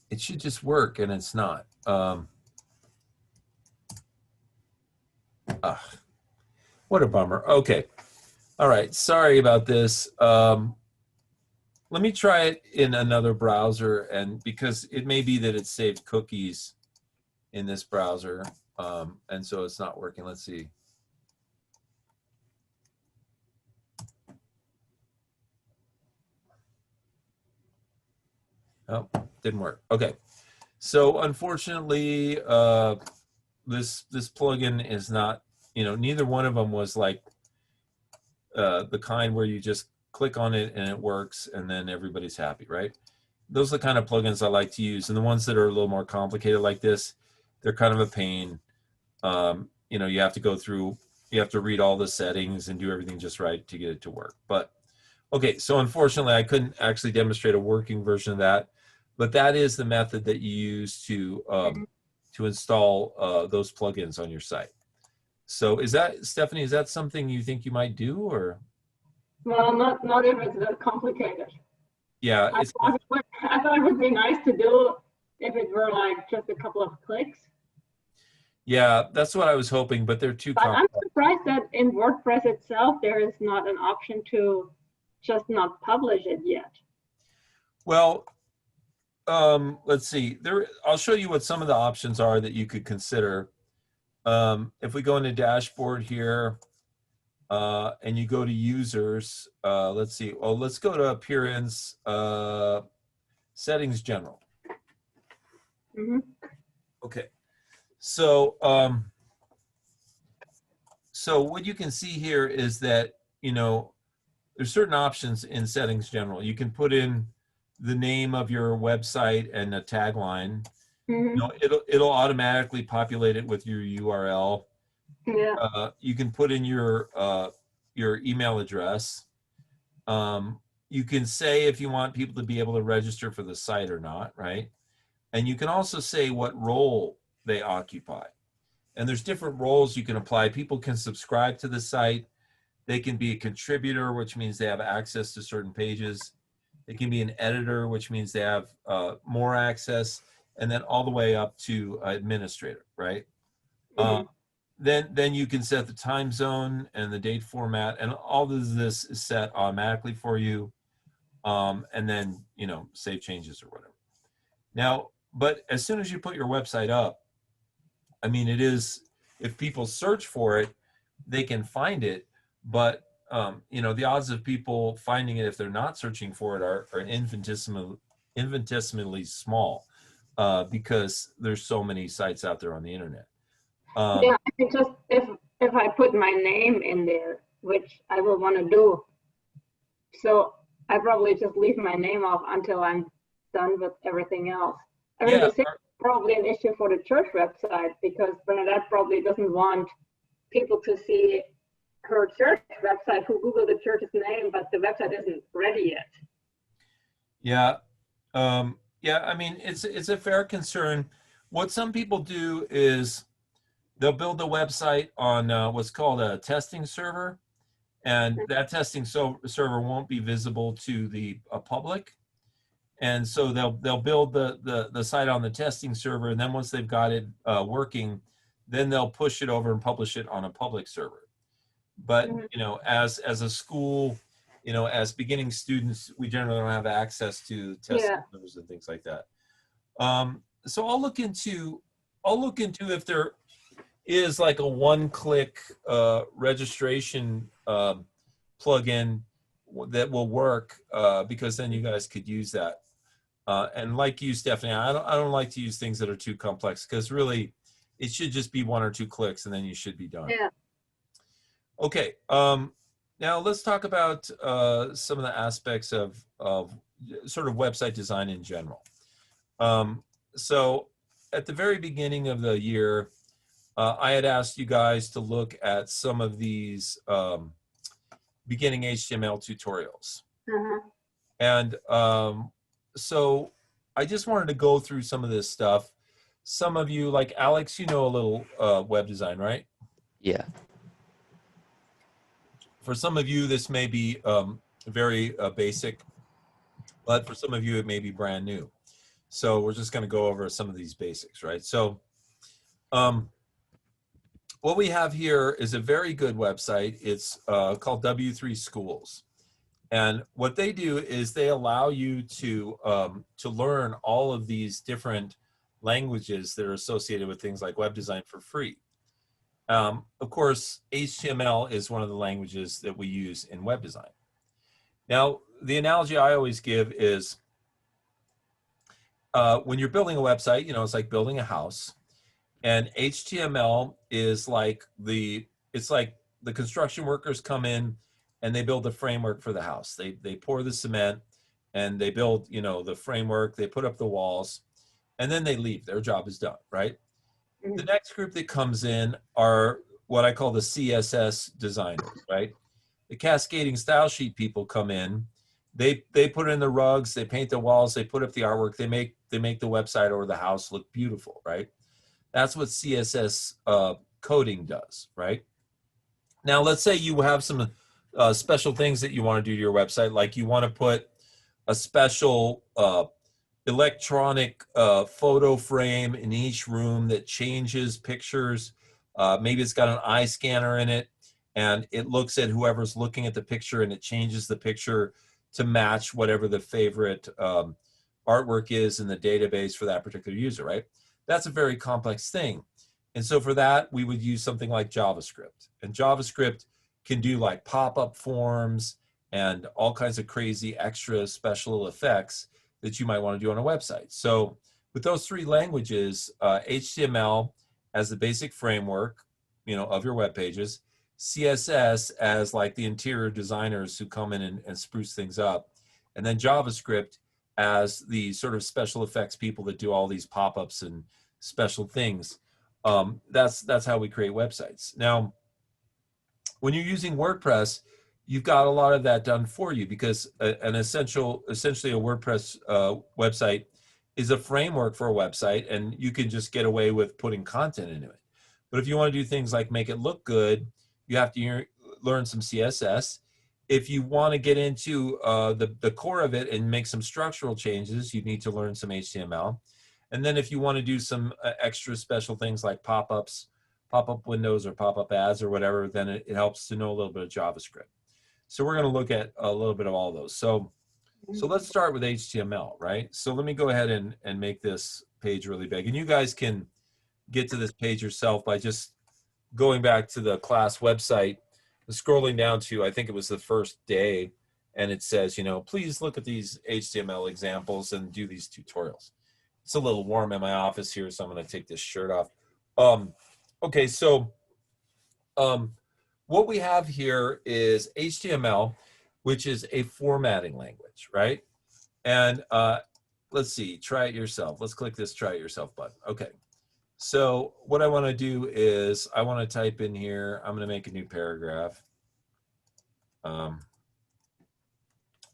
It should just work, and it's not. What a bummer. Okay, all right, sorry about this. Let me try it in another browser, and because it may be that it saved cookies in this browser, and so it's not working. Let's see. Oh, didn't work. Okay, so unfortunately, this plugin is not. Neither one of them was like the kind where you just click on it and it works, and then everybody's happy, right? Those are the kind of plugins I like to use, and the ones that are a little more complicated like this, they're kind of a pain. You have to go through, you have to read all the settings and do everything just right to get it to work. But okay, so unfortunately, I couldn't actually demonstrate a working version of that, but that is the method that you use to install those plugins on your site. So is that, Stephanie, is that something you think you might do, or? Well, not if it's that complicated. Yeah, I thought it would be nice to do if it were like just a couple of clicks. yeah, that's what I was hoping, but they're too But I'm complex. surprised that in WordPress itself, there is not an option to just not publish it yet. Well, let's see. I'll show you what some of the options are that you could consider. If we go into dashboard here, and you go to users, let's see. Well, let's go to appearance, settings general. Mm-hmm. Okay. So, so what you can see here is that, there's certain options in settings general. You can put in the name of your website and a tagline. Mm-hmm. It'll automatically populate it with your URL. Yeah. You can put in your email address. You can say if you want people to be able to register for the site or not, right? And you can also say what role they occupy. And there's different roles you can apply. People can subscribe to the site. They can be a contributor, which means they have access to certain pages. They can be an editor, which means they have more access, and then all the way up to administrator, right? Mm-hmm. Then you can set the time zone and the date format, and all of this is set automatically for you. And then, save changes or whatever. Now, but as soon as you put your website up, I mean, it is, if people search for it, they can find it, but you know, the odds of people finding it if they're not searching for it are infinitesimally small, because there's so many sites out there on the internet. Yeah, I can just, if I put my name in there, which I will want to do, so I probably just leave my name off until I'm done with everything else. I mean, Yeah, the same is probably an issue for the church website, because Bernadette probably doesn't want people to see her church website who Google the church's name, but the website isn't ready yet. yeah, yeah. I mean, it's a fair concern. What some people do is they'll build the website on what's called a testing server, and that testing server won't be visible to the public. And so they'll build the site on the testing server, and then once they've got it working, then they'll push it over and publish it on a public server. But you know, as a school, you know, as beginning students, we generally don't have access to testing servers and things like that. So I'll look into if there is like a one-click registration plugin that will work, because then you guys could use that. And like you, Stephanie, I don't like to use things that are too complex, because really it should just be 1 or 2 clicks and then you should be done. Yeah. Okay. Now let's talk about some of the aspects of sort of website design in general. So at the very beginning of the year, I had asked you guys to look at some of these beginning HTML tutorials. And so I just wanted to go through some of this stuff. Some of you, like Alex, you know a little web design, right? Yeah. For some of you, this may be very basic, but for some of you, it may be brand new. So we're just going to go over some of these basics, right? So what we have here is a very good website. It's called W3 Schools. And what they do is they allow you to learn all of these different languages that are associated with things like web design for free. Of course, HTML is one of the languages that we use in web design. Now, the analogy I always give is when you're building a website, you know, it's like building a house, and HTML is like it's like the construction workers come in and they build the framework for the house. They pour the cement and they build, you know, the framework, they put up the walls, and then they leave. Their job is done, right? The next group that comes in are what I call the CSS designers, right? The cascading style sheet people come in. They put in the rugs, they paint the walls, they put up the artwork, they make the website or the house look beautiful, right? That's what CSS coding does, right? Now, let's say you have some special things that you want to do to your website, like you want to put a special electronic photo frame in each room that changes pictures. Maybe it's got an eye scanner in it, and it looks at whoever's looking at the picture, and it changes the picture to match whatever the favorite artwork is in the database for that particular user, right? That's a very complex thing. And so for that, we would use something like JavaScript. And JavaScript can do like pop-up forms and all kinds of crazy extra special effects that you might want to do on a website. So with those 3 languages, HTML as the basic framework, you know, of your web pages, CSS as like the interior designers who come in and spruce things up, and then JavaScript as the sort of special effects people that do all these pop-ups and special things. That's how we create websites. Now, when you're using WordPress, you've got a lot of that done for you, because essentially a WordPress website is a framework for a website, and you can just get away with putting content into it. But if you want to do things like make it look good, you have to learn some CSS. If you want to get into the core of it and make some structural changes, you need to learn some HTML. And then if you want to do some extra special things like pop-ups, pop-up windows or pop-up ads or whatever, then it helps to know a little bit of JavaScript. So we're going to look at a little bit of all those. So let's start with HTML, right? So let me go ahead and make this page really big. And you guys can get to this page yourself by just going back to the class website, scrolling down to, I think it was the first day, and it says, please look at these HTML examples and do these tutorials. It's a little warm in my office here, so I'm going to take this shirt off. Okay, so what we have here is HTML, which is a formatting language, right? And let's see, try it yourself. Let's click this try it yourself button. Okay. So what I want to do is I want to type in here, I'm going to make a new paragraph.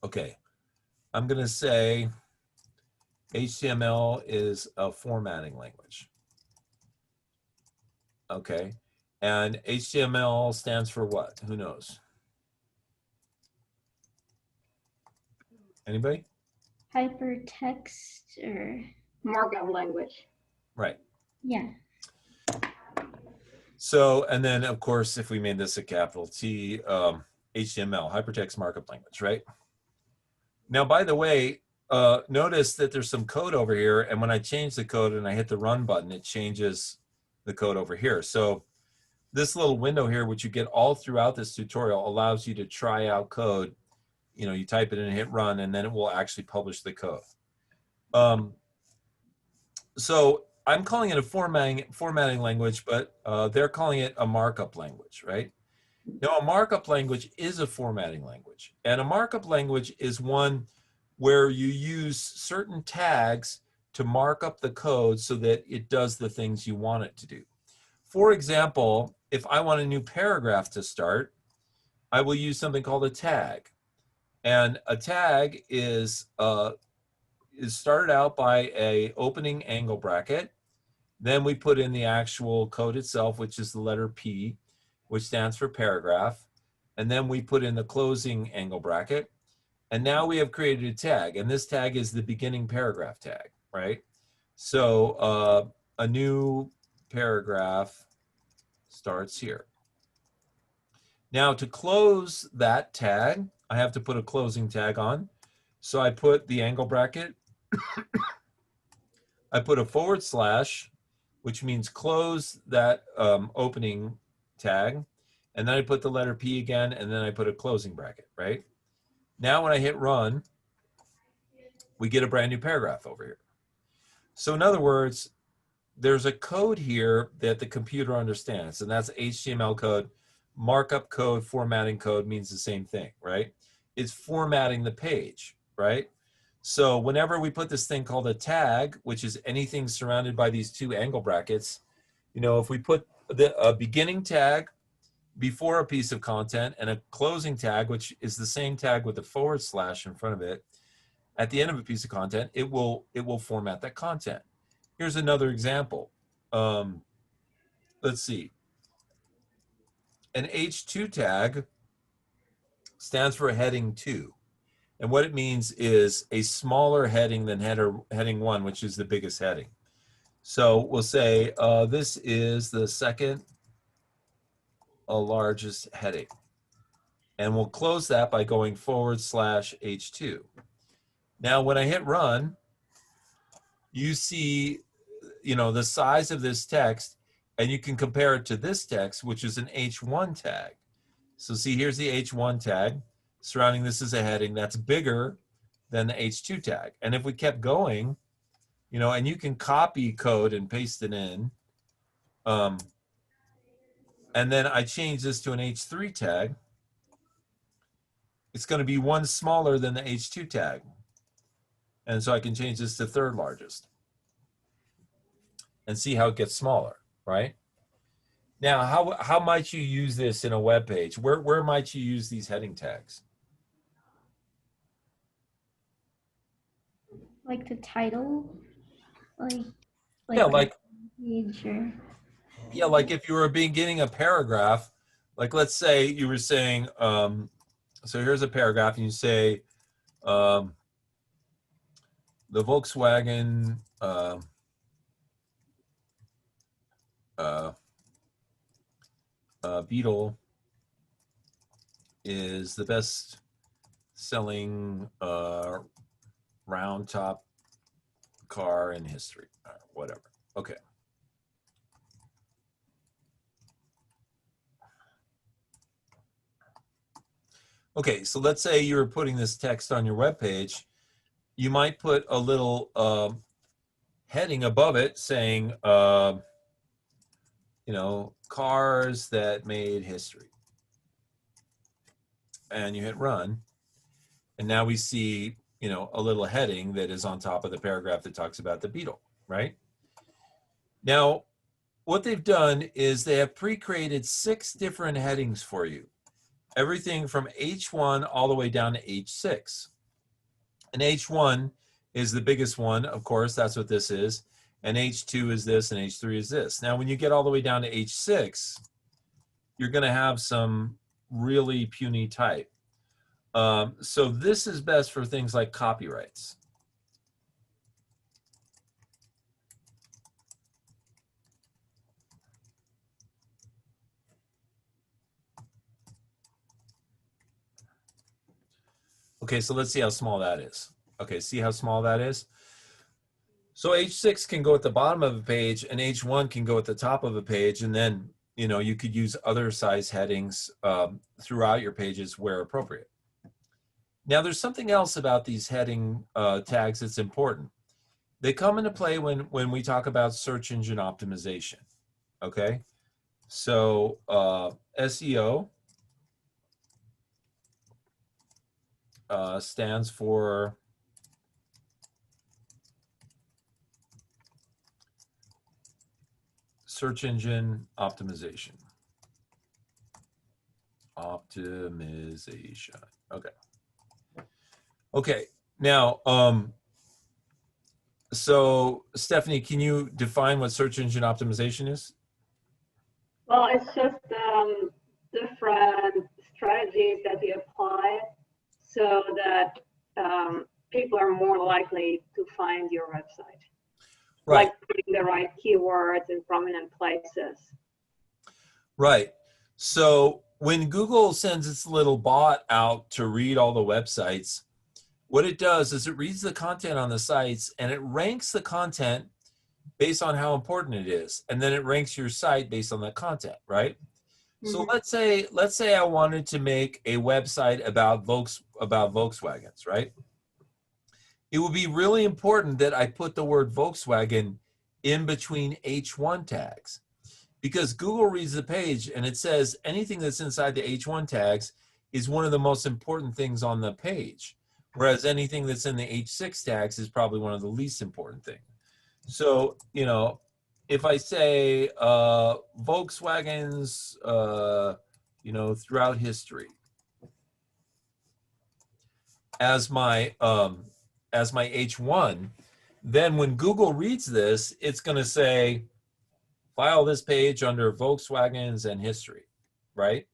Okay. I'm going to say HTML is a formatting language. Okay. And HTML stands for what? Who knows? Anybody? Hypertext or Markup language. Right. yeah. So, and then of course, if we made this a capital T, HTML, hypertext markup language, right? Now, by the way, notice that there's some code over here, and when I change the code and I hit the run button, it changes the code over here. So this little window here, which you get all throughout this tutorial, allows you to try out code. You type it in and hit run, and then it will actually publish the code. So I'm calling it a formatting language, but they're calling it a markup language, right? Now, a markup language is a formatting language, and a markup language is one where you use certain tags to mark up the code so that it does the things you want it to do. For example, if I want a new paragraph to start, I will use something called a tag. And a tag is started out by a opening angle bracket. Then we put in the actual code itself, which is the letter P, which stands for paragraph. And then we put in the closing angle bracket. And now we have created a tag. And this tag is the beginning paragraph tag, right? So a new paragraph starts here. Now to close that tag, I have to put a closing tag on. So I put the angle bracket. I put a /, which means close that opening tag. And then I put the letter P again, and then I put a closing bracket, right? Now when I hit run, we get a brand new paragraph over here. So in other words, there's a code here that the computer understands, and that's HTML code. Markup code, formatting code means the same thing, right? It's formatting the page, right? So whenever we put this thing called a tag, which is anything surrounded by these two angle brackets, if we put a beginning tag before a piece of content and a closing tag, which is the same tag with the / in front of it, at the end of a piece of content, it will format that content. Here's another example. Let's see. An H2 tag stands for heading 2. And what it means is a smaller heading than heading 1, which is the biggest heading. So we'll say this is the second largest heading. And we'll close that by going / H2. Now, when I hit run, you see, the size of this text, and you can compare it to this text, which is an H1 tag. So see, here's the H1 tag. Surrounding this is a heading that's bigger than the H2 tag. And if we kept going, and you can copy code and paste it in, and then I change this to an H3 tag, it's going to be one smaller than the H2 tag. And so I can change this to third largest and see how it gets smaller, right? Now, how might you use this in a web page? Where might you use these heading tags? Like the title, like Yeah, like page or yeah, like if you were beginning a paragraph, like let's say you were saying, so here's a paragraph, and you say, the Volkswagen Beetle is the best selling round top car in history, whatever. Okay. Okay, so let's say you're putting this text on your web page. You might put a little heading above it saying, you know, cars that made history. And you hit run. And now we see, you know, a little heading that is on top of the paragraph that talks about the Beetle, right? Now, what they've done is they have pre-created 6 different headings for you. Everything from H1 all the way down to H6. And H1 is the biggest one, of course, that's what this is. And H2 is this, and H3 is this. Now, when you get all the way down to H6, you're going to have some really puny type. So this is best for things like copyrights. Okay, so let's see how small that is. Okay, see how small that is? So H6 can go at the bottom of a page and H1 can go at the top of a page, and then, you know, you could use other size headings throughout your pages where appropriate. Now, there's something else about these heading tags that's important. They come into play when we talk about search engine optimization, okay? So SEO stands for search engine optimization. Optimization. Okay. Okay. Now, so Stephanie, can you define what search engine optimization is? Well, it's just different strategies that you apply so that people are more likely to find your website. Right. Like putting the right keywords in prominent places. Right. So when Google sends its little bot out to read all the websites, what it does is it reads the content on the sites and it ranks the content based on how important it is. And then it ranks your site based on that content, right? So let's say I wanted to make a website about Volkswagens, right? It would be really important that I put the word Volkswagen in between H1 tags, because Google reads the page and it says anything that's inside the H1 tags is one of the most important things on the page, whereas anything that's in the H6 tags is probably one of the least important things. So, you know, if I say Volkswagens, you know, throughout history as my H1, then when Google reads this, it's going to say, file this page under Volkswagens and history, right?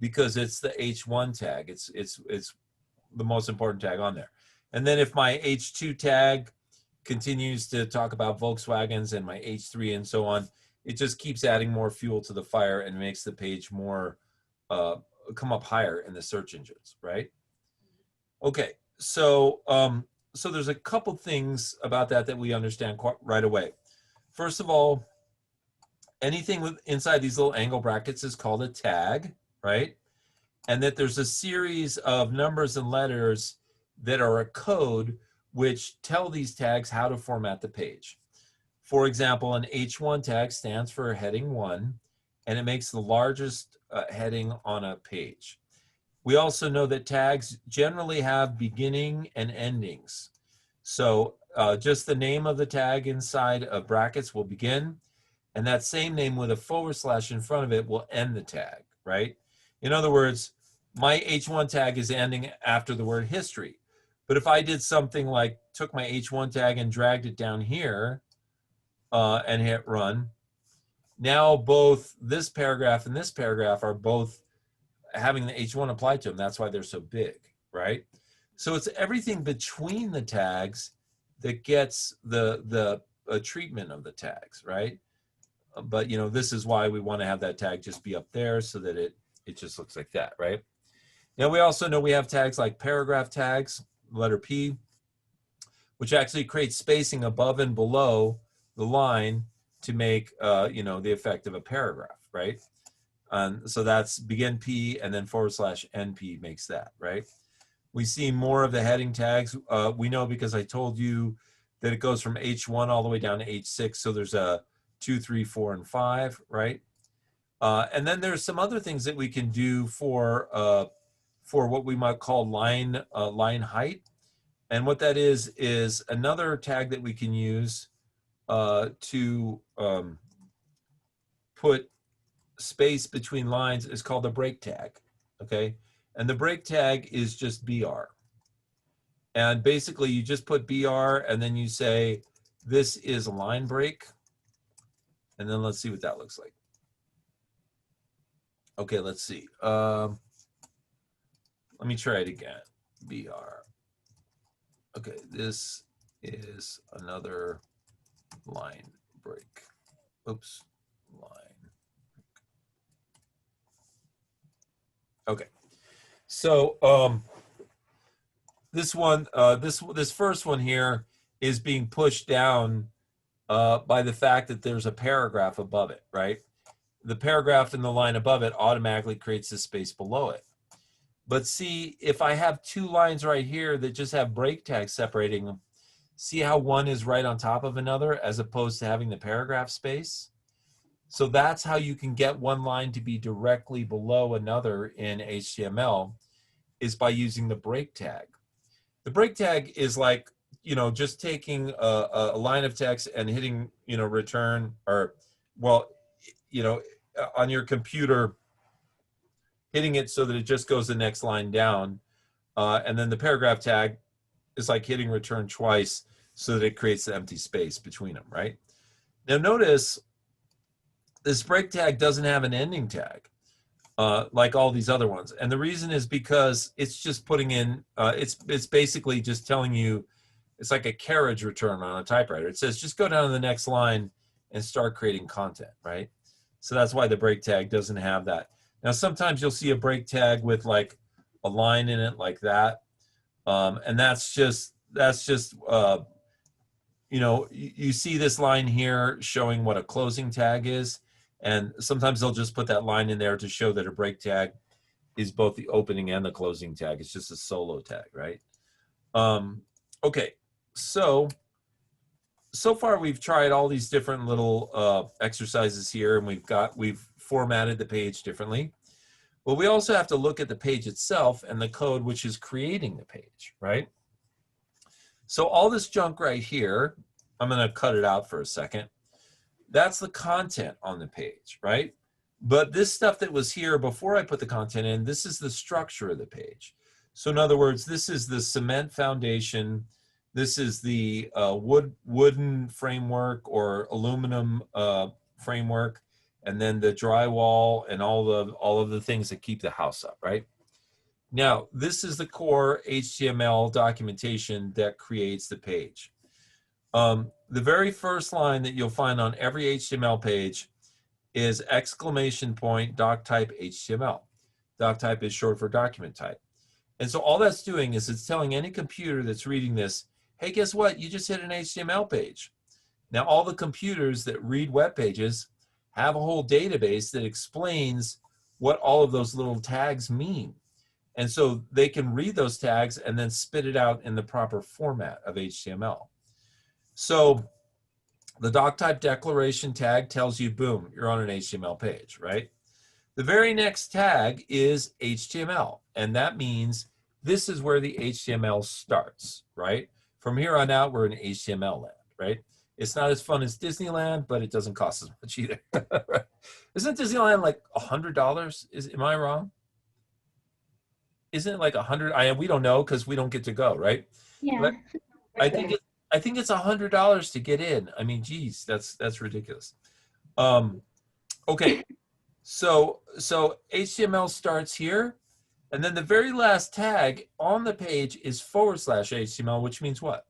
Because it's the H1 tag. It's the most important tag on there. And then if my H2 tag continues to talk about Volkswagens and my H3 and so on, it just keeps adding more fuel to the fire and makes the page more come up higher in the search engines, right? Okay, so so there's a couple things about that we understand right away. First of all, anything with inside these little angle brackets is called a tag, right? And that there's a series of numbers and letters that are a code which tell these tags how to format the page. For example, an H1 tag stands for heading 1, and it makes the largest heading on a page. We also know that tags generally have beginning and endings. So just the name of the tag inside of brackets will begin, and that same name with a / in front of it will end the tag, right? In other words, my H1 tag is ending after the word history. But if I did something like took my H1 tag and dragged it down here and hit run, now both this paragraph and this paragraph are both having the H1 applied to them. That's why they're so big, right? So it's everything between the tags that gets the treatment of the tags, right? But you know, this is why we want to have that tag just be up there so that it just looks like that, right? Now we also know we have tags like paragraph tags, letter P, which actually creates spacing above and below the line to make you know, the effect of a paragraph, right? So that's begin P and then / NP makes that, right? We see more of the heading tags. We know because I told you that it goes from H1 all the way down to H6. So there's a 2, 3, 4, and 5, right? And then there's some other things that we can do for what we might call line height. And what that is another tag that we can use to put space between lines is called the break tag, okay? And the break tag is just BR. And basically you just put BR and then you say, this is a line break. And then let's see what that looks like. Okay, let's see. Let me try it again. BR. Okay, this is another line break. Oops, line. Okay, so this one, this first one here is being pushed down by the fact that there's a paragraph above it, right? The paragraph in the line above it automatically creates the space below it. But see, if I have two lines right here that just have break tags separating them, see how one is right on top of another as opposed to having the paragraph space? So that's how you can get one line to be directly below another in HTML, is by using the break tag. The break tag is like, just taking a line of text and hitting, return, or, well, on your computer, hitting it so that it just goes the next line down. And then the paragraph tag is like hitting return twice so that it creates the empty space between them, right? Now notice this break tag doesn't have an ending tag like all these other ones. And the reason is because it's just putting in, it's basically just telling you, it's like a carriage return on a typewriter. It says, just go down to the next line and start creating content, right? So that's why the break tag doesn't have that. Now, sometimes you'll see a break tag with like a line in it like that. And that's just you see this line here showing what a closing tag is. And sometimes they'll just put that line in there to show that a break tag is both the opening and the closing tag. It's just a solo tag, right? Okay, so far we've tried all these different little exercises here, and we've formatted the page differently. But we also have to look at the page itself and the code which is creating the page, right? So all this junk right here, I'm going to cut it out for a second. That's the content on the page, right? But this stuff that was here before I put the content in, this is the structure of the page. So in other words, this is the cement foundation. This is the wooden framework or aluminum framework, and then the drywall and all of the things that keep the house up, right? Now, this is the core HTML documentation that creates the page. The very first line that you'll find on every HTML page is ! doc type HTML. Doc type is short for document type. And so all that's doing is it's telling any computer that's reading this, hey, guess what? You just hit an HTML page. Now, all the computers that read web pages have a whole database that explains what all of those little tags mean. And so they can read those tags and then spit it out in the proper format of HTML. So the doc type declaration tag tells you, boom, you're on an HTML page, right? The very next tag is HTML, and that means this is where the HTML starts, right? From here on out, we're in HTML land, right? It's not as fun as Disneyland, but it doesn't cost as much either. Isn't Disneyland like $100? Am I wrong? Isn't it like 100? We don't know because we don't get to go, right? Yeah. But I think it's $100 to get in. I mean, geez, that's ridiculous. Okay, so HTML starts here, and then the very last tag on the page is / HTML, which means what?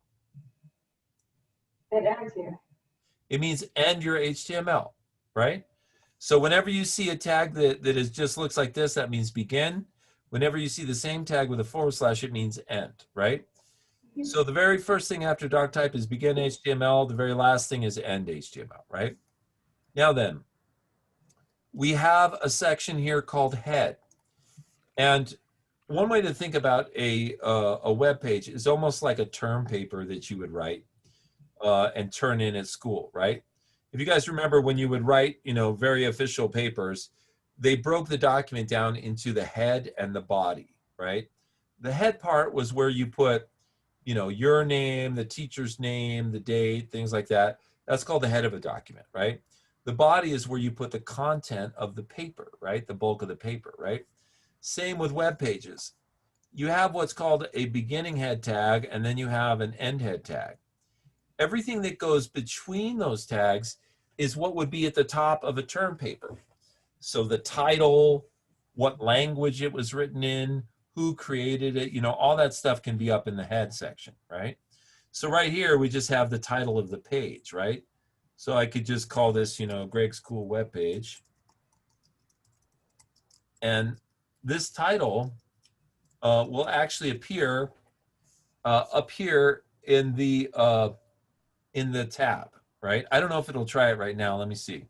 It ends here. It means end your HTML, right? So whenever you see a tag that just looks like this, that means begin. Whenever you see the same tag with a / it means end, right? So the very first thing after doc type is begin HTML. The very last thing is end HTML, right? Now then, we have a section here called head. And one way to think about a web page is almost like a term paper that you would write and turn in at school, right? If you guys remember when you would write, very official papers, they broke the document down into the head and the body, right? The head part was where you put, your name, the teacher's name, the date, things like that. That's called the head of a document, right? The body is where you put the content of the paper, right? The bulk of the paper, right? Same with web pages. You have what's called a beginning head tag, and then you have an end head tag. Everything that goes between those tags is what would be at the top of a term paper. So the title, what language it was written in, who created it, all that stuff can be up in the head section, right? So right here, we just have the title of the page, right? So I could just call this, Greg's Cool Web Page. And this title will actually appear up here in the tab, right? I don't know if it'll try it right now. Let me see.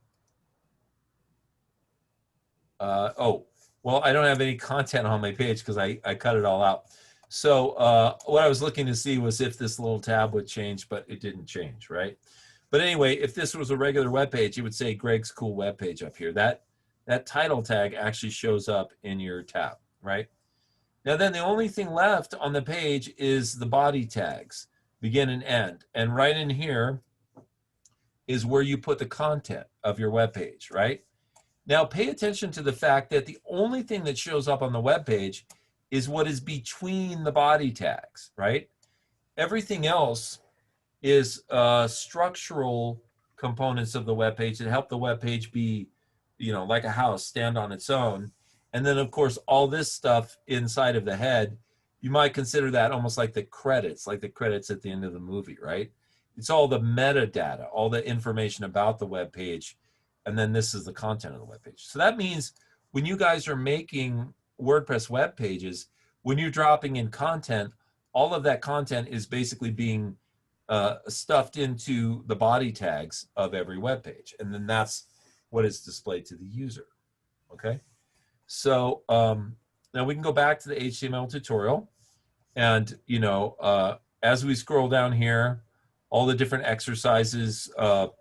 Oh, well, I don't have any content on my page because I cut it all out. So what I was looking to see was if this little tab would change, but it didn't change, right? But anyway, if this was a regular web page, it would say Greg's Cool Web Page up here. That title tag actually shows up in your tab, right? Now then the only thing left on the page is the body tags, begin and end. And right in here is where you put the content of your web page, right? Now pay attention to the fact that the only thing that shows up on the web page is what is between the body tags, right? Everything else is structural components of the web page that help the web page be, like a house, stand on its own. And then of course, all this stuff inside of the head, you might consider that almost like the credits at the end of the movie, right? It's all the metadata, all the information about the web page. And then this is the content of the web page. So that means when you guys are making WordPress web pages, when you're dropping in content, all of that content is basically being stuffed into the body tags of every web page. And then that's what is displayed to the user, okay? So now we can go back to the HTML tutorial. And, as we scroll down here, all the different exercises, allow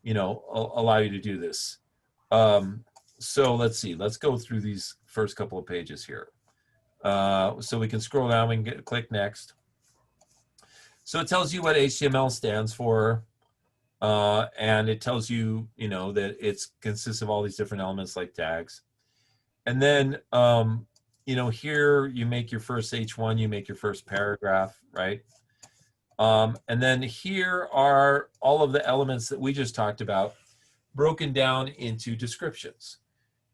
you to do this. So let's see, let's go through these first couple of pages here. So we can scroll down, we can click next. So it tells you what HTML stands for, and it tells you, that it consists of all these different elements like tags. And then, here you make your first H1, you make your first paragraph, right? And then here are all of the elements that we just talked about broken down into descriptions.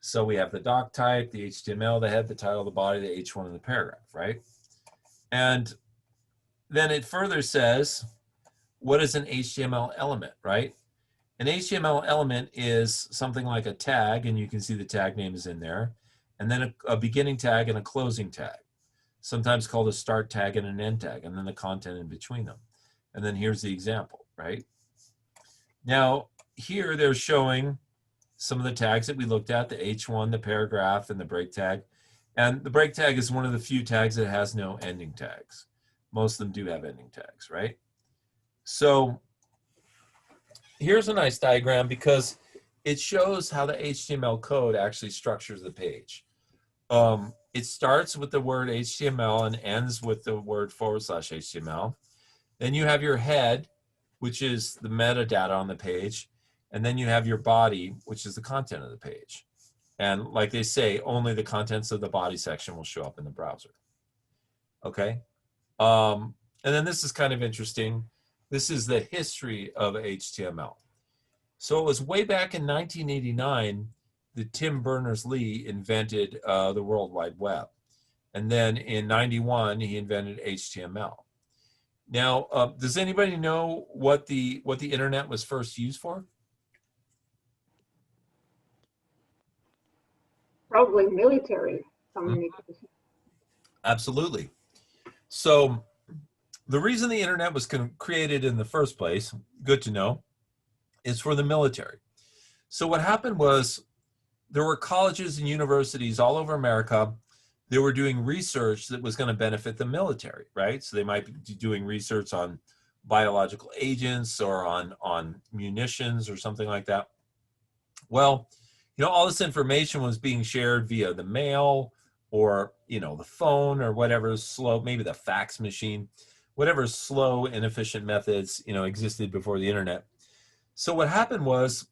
So we have the doc type, the HTML, the head, the title, the body, the H1, and the paragraph, right? And then it further says, what is an HTML element, right? An HTML element is something like a tag, and you can see the tag name is in there, and then a beginning tag and a closing tag, sometimes called a start tag and an end tag, and then the content in between them. And then here's the example, right? Now, here they're showing some of the tags that we looked at, the H1, the paragraph, and the break tag. And the break tag is one of the few tags that has no ending tags. Most of them do have ending tags, right? So here's a nice diagram because it shows how the HTML code actually structures the page. It starts with the word HTML and ends with the word /HTML. Then you have your head, which is the metadata on the page. And then you have your body, which is the content of the page. And like they say, only the contents of the body section will show up in the browser. Okay. And then this is kind of interesting. This is the history of HTML. So it was way back in 1989 that Tim Berners-Lee invented the World Wide Web. And then in 91, he invented HTML. Now, does anybody know what the internet was first used for? Probably military communication. Absolutely. So the reason the internet was created in the first place, good to know, is for the military. So what happened was there were colleges and universities all over America that were doing research that was going to benefit the military, right? So they might be doing research on biological agents or on munitions or something like that. Well, all this information was being shared via the mail or, the phone or whatever slow, maybe the fax machine, whatever slow, inefficient methods, existed before the internet. So what happened was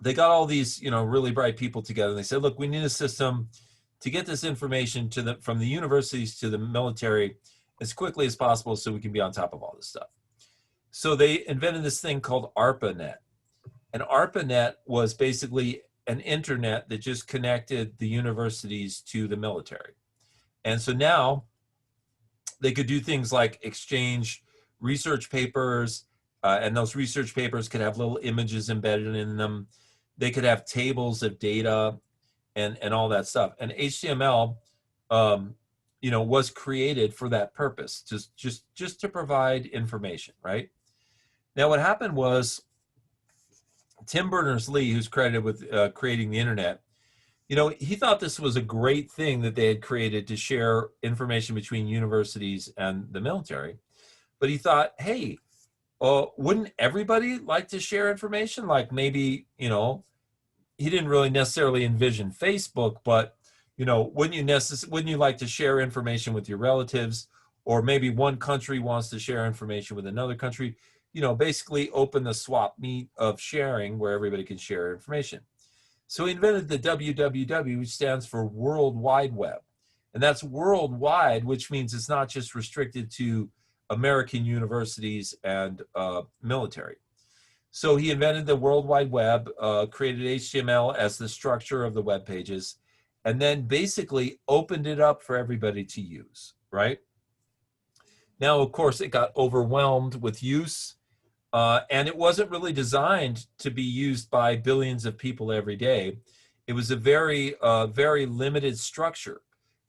they got all these, really bright people together and they said, look, we need a system to get this information from the universities to the military as quickly as possible so we can be on top of all this stuff. So they invented this thing called ARPANET. And ARPANET was basically an internet that just connected the universities to the military. And so now they could do things like exchange research papers, and those research papers could have little images embedded in them. They could have tables of data and all that stuff. And HTML, was created for that purpose, just to provide information, right? Now, what happened was Tim Berners-Lee, who's credited with creating the internet, he thought this was a great thing that they had created to share information between universities and the military. But he thought, hey, wouldn't everybody like to share information? Like maybe, he didn't really necessarily envision Facebook, but, wouldn't you like to share information with your relatives? Or maybe one country wants to share information with another country, basically open the swap meet of sharing where everybody can share information. So he invented the WWW, which stands for World Wide Web. And that's worldwide, which means it's not just restricted to American universities and military. So he invented the World Wide Web, created HTML as the structure of the web pages, and then basically opened it up for everybody to use, right? Now, of course, it got overwhelmed with use, and it wasn't really designed to be used by billions of people every day. It was a very, very limited structure.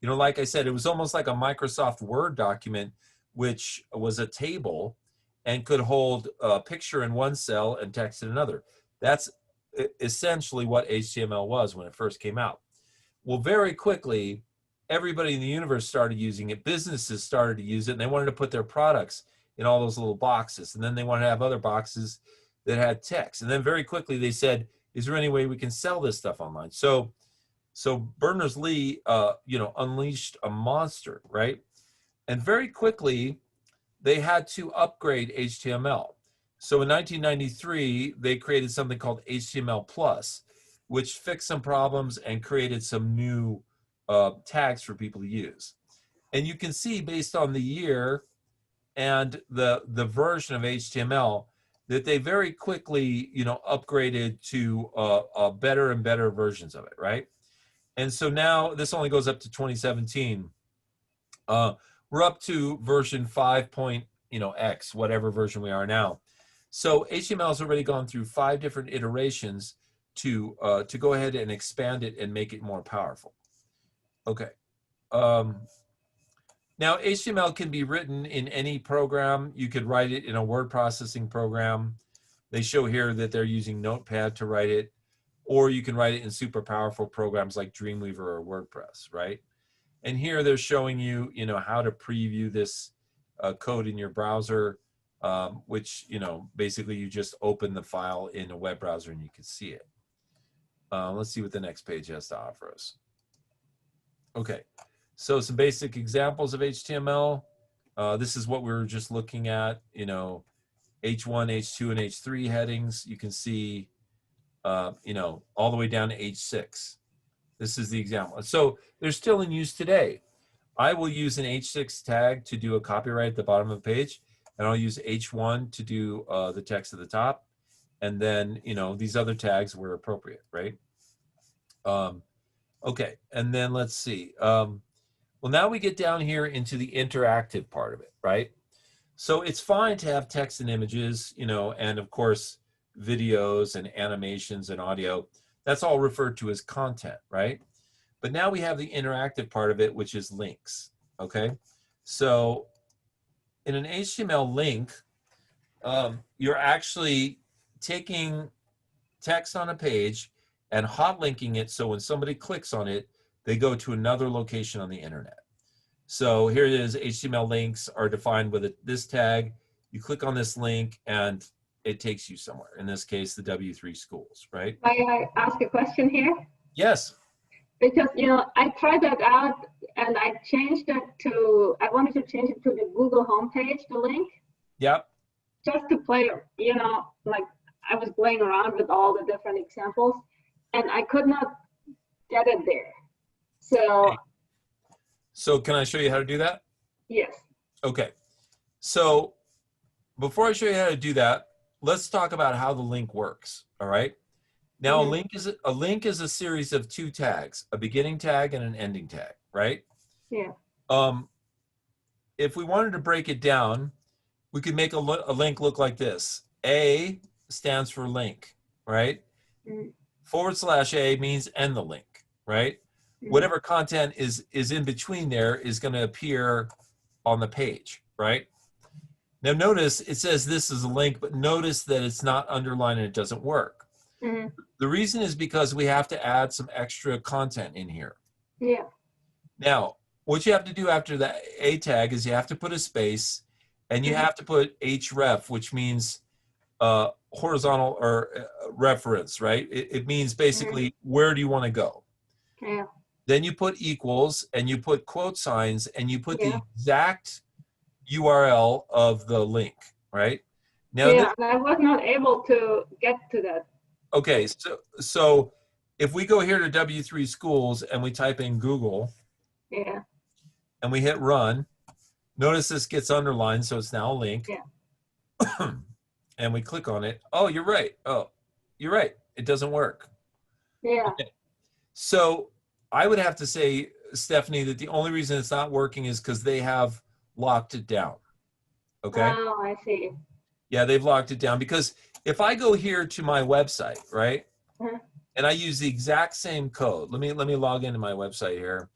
Like I said, it was almost like a Microsoft Word document, which was a table and could hold a picture in one cell and text in another. That's essentially what HTML was when it first came out. Well, very quickly, everybody in the universe started using it. Businesses started to use it, and they wanted to put their products in all those little boxes. And then they wanted to have other boxes that had text. And then very quickly they said, is there any way we can sell this stuff online? So Berners-Lee, unleashed a monster, right? And very quickly, they had to upgrade HTML. So in 1993, they created something called HTML+, which fixed some problems and created some new tags for people to use. And you can see based on the year and the version of HTML that they very quickly, upgraded to better and better versions of it, right? And so now this only goes up to 2017. We're up to version 5.x, whatever version we are now. So HTML has already gone through 5 different iterations to go ahead and expand it and make it more powerful. Okay. Now, HTML can be written in any program. You could write it in a word processing program. They show here that they're using Notepad to write it, or you can write it in super powerful programs like Dreamweaver or WordPress, right? And here they're showing you, how to preview this code in your browser, which, basically you just open the file in a web browser and you can see it. Let's see what the next page has to offer us. Okay, so some basic examples of HTML. This is what we were just looking at, H1, H2, and H3 headings. You can see, all the way down to H6. This is the example. So they're still in use today. I will use an H6 tag to do a copyright at the bottom of the page, and I'll use H1 to do the text at the top. And then, these other tags were appropriate, right? Okay, and then let's see. Well, now we get down here into the interactive part of it, right? So it's fine to have text and images, and of course, videos and animations and audio. That's all referred to as content, right? But now we have the interactive part of it, which is links, okay? So in an HTML link, you're actually taking text on a page and hot linking it so when somebody clicks on it, they go to another location on the internet. So here it is, HTML links are defined with this tag. You click on this link and it takes you somewhere. In this case, the W3 schools, right? May I ask a question here? Yes. Because, I tried that out and I changed it to, I wanted to change it to the Google homepage, the link, Yep. just to play, like I was playing around with all the different examples and I could not get it there. So, So can I show you how to do that? yes. Okay. So before I show you how to do that, let's talk about how the link works. All right. Now a link is a series of two tags, a beginning tag and an ending tag, right? Yeah. If we wanted to break it down, we could make a link look like this. A stands for link, right? Mhm. /A means end the link, right? Whatever content is in between there is going to appear on the page, right? Now notice it says this is a link, but notice that it's not underlined and it doesn't work. Mhm. The reason is because we have to add some extra content in here. Yeah. Now, what you have to do after the A tag is you have to put a space and you have to put href, which means horizontal or reference, right? It means basically where do you want to go? Yeah. Then you put equals and you put quote signs and you put Yeah. the exact URL of the link, right? Now, Yeah, and I was not able to get to that. okay, so if we go here to W3 schools and we type in Google Yeah. and we hit run, notice this gets underlined, so it's now a link. Yeah. And we click on it. Oh, you're right. Oh, you're right. It doesn't work. Yeah. Okay. So I would have to say, Stephanie, that the only reason it's not working is because they have locked it down. Okay. Oh, I see. Yeah, they've locked it down because if I go here to my website, right, Mhm. and I use the exact same code, let me log into my website here.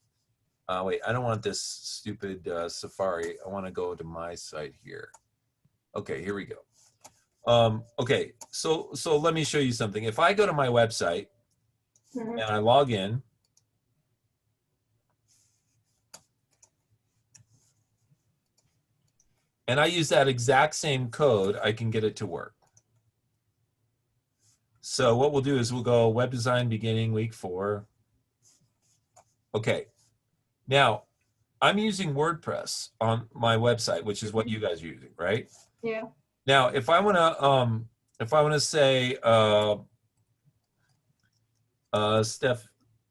Wait, I don't want this stupid Safari. I want to go to my site here. Okay, here we go. Okay, so let me show you something. If I go to my website and I log in, and I use that exact same code, I can get it to work. So what we'll do is we'll go web design beginning week 4. Okay, now I'm using WordPress on my website, which is what you guys are using, right? Yeah. Now, if I want to say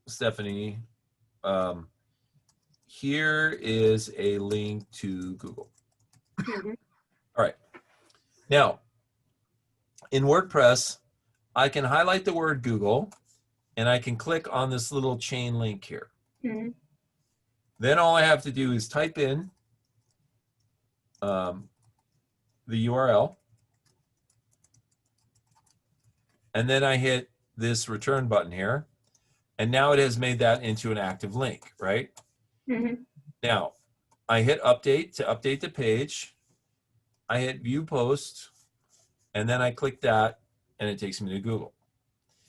Stephanie, here is a link to Google. All right. Now, in WordPress, I can highlight the word Google and I can click on this little chain link here. Then all I have to do is type in the URL, and then I hit this return button here, and now it has made that into an active link, right? Now, I hit update to update the page. I hit view post, and then I click that, and it takes me to Google.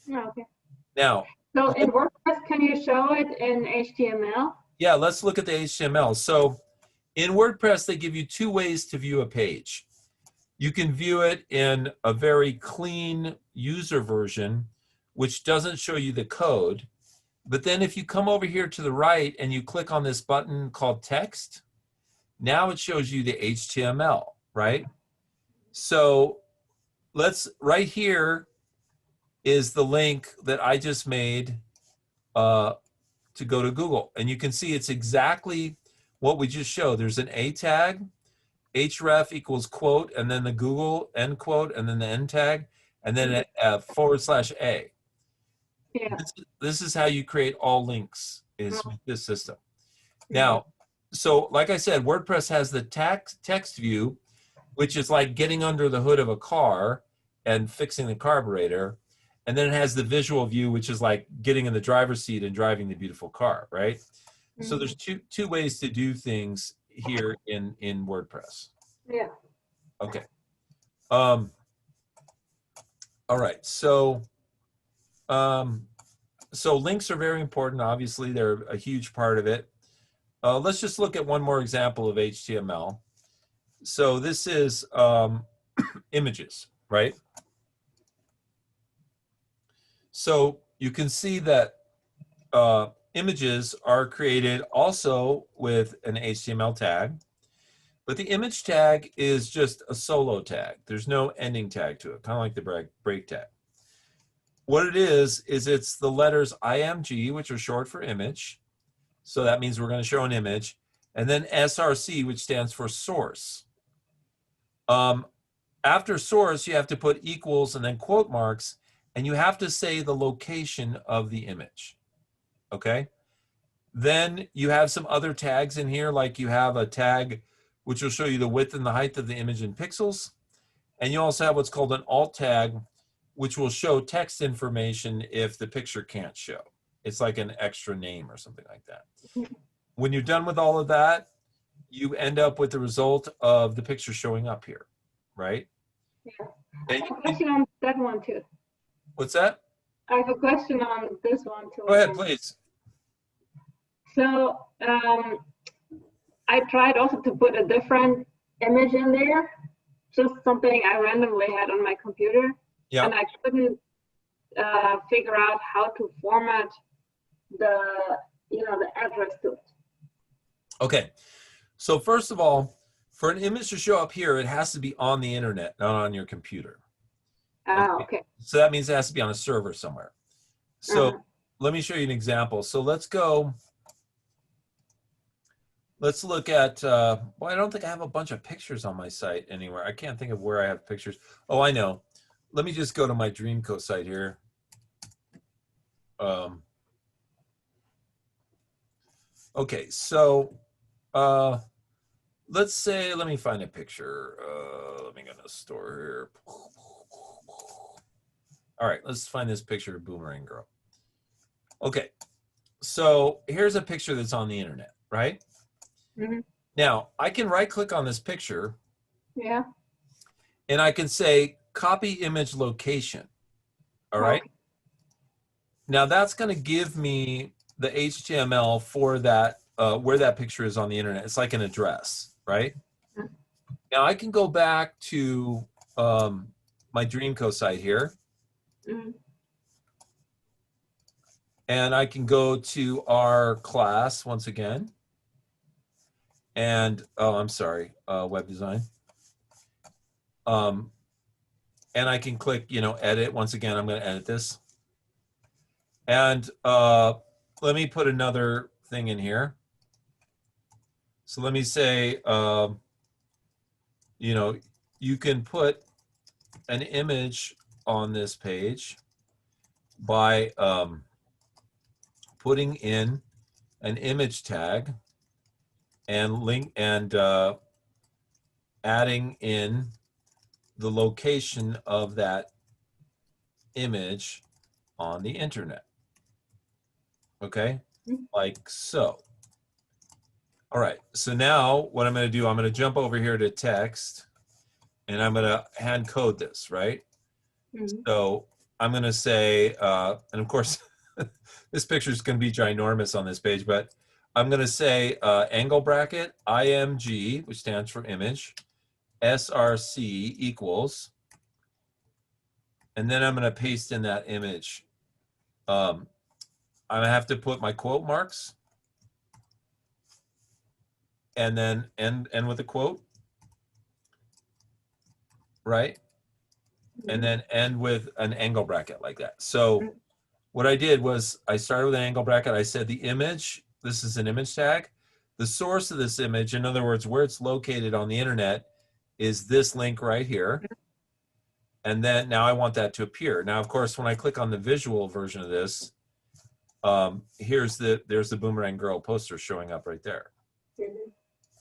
Okay. Now, So in WordPress, can you show it in HTML? yeah, let's look at the HTML. So in WordPress, they give you 2 ways to view a page. You can view it in a very clean user version, which doesn't show you the code. But then if you come over here to the right and you click on this button called text, now it shows you the HTML, right? So right here is the link that I just made to go to Google. And you can see it's exactly what we just showed. There's an A tag, href equals quote, and then the Google end quote, and then the end tag, and then a /A. Yeah. This is how you create all links, is with this system. Now, so like I said, WordPress has the text view, which is like getting under the hood of a car and fixing the carburetor. And then it has the visual view, which is like getting in the driver's seat and driving the beautiful car, right? So there's two ways to do things here in WordPress. Yeah. Okay. All right. So so links are very important. Obviously, they're a huge part of it. Let's just look at one more example of HTML. So this is images, right? So you can see that images are created also with an HTML tag, but the image tag is just a solo tag. There's no ending tag to it, kind of like the break tag. What it is it's the letters IMG, which are short for image. So that means we're going to show an image. And then SRC, which stands for source. After source, you have to put equals and then quote marks, and you have to say the location of the image. Okay? Then you have some other tags in here, like you have a tag which will show you the width and the height of the image in pixels. And you also have what's called an alt tag, which will show text information if the picture can't show. It's like an extra name or something like that. When you're done with all of that, you end up with the result of the picture showing up here, right? Yeah. And I have a question on that one too. what's that? I have a question on this one too. Go ahead, please. So I tried also to put a different image in there, just something I randomly had on my computer. Yeah. And I couldn't figure out how to format the address to it. Okay. So first of all, for an image to show up here, it has to be on the internet, not on your computer. Okay. So that means it has to be on a server somewhere. So let me show you an example. So let's look at, well, I don't think I have a bunch of pictures on my site anywhere. I can't think of where I have pictures. Oh, I know. Let me just go to my Dreamco site here. Okay, so let's say, let me find a picture. Let me go to the store here. All right, let's find this picture of Boomerang Girl. Okay, so here's a picture that's on the internet, right? Mm-hmm. Now, I can right click on this picture. Yeah. And I can say copy image location. All right. Okay. Now that's going to give me the HTML for that, where that picture is on the internet. It's like an address, right? Mm-hmm. Now I can go back to my Dreamco site here. Mm-hmm. And I can go to our class once again. And, oh, I'm sorry, web design. And I can click, edit. Once again, I'm going to edit this. And let me put another thing in here. So let me say, you can put an image on this page by putting in an image tag and adding in the location of that image on the internet. Okay, like so. All right, so now what I'm going to do, I'm going to jump over here to text and I'm going to hand code this, right? Mm-hmm. So I'm going to say, and of course, this picture is going to be ginormous on this page, but I'm going to say angle bracket IMG, which stands for image, SRC equals, and then I'm going to paste in that image. I'm going to have to put my quote marks and then end with a quote, right? And then end with an angle bracket like that. So what I did was I started with an angle bracket. I said the image, this is an image tag. The source of this image, in other words, where it's located on the internet, is this link right here. And then now I want that to appear. Now, of course, when I click on the visual version of this, there's the Boomerang Girl poster showing up right there. Mm-hmm.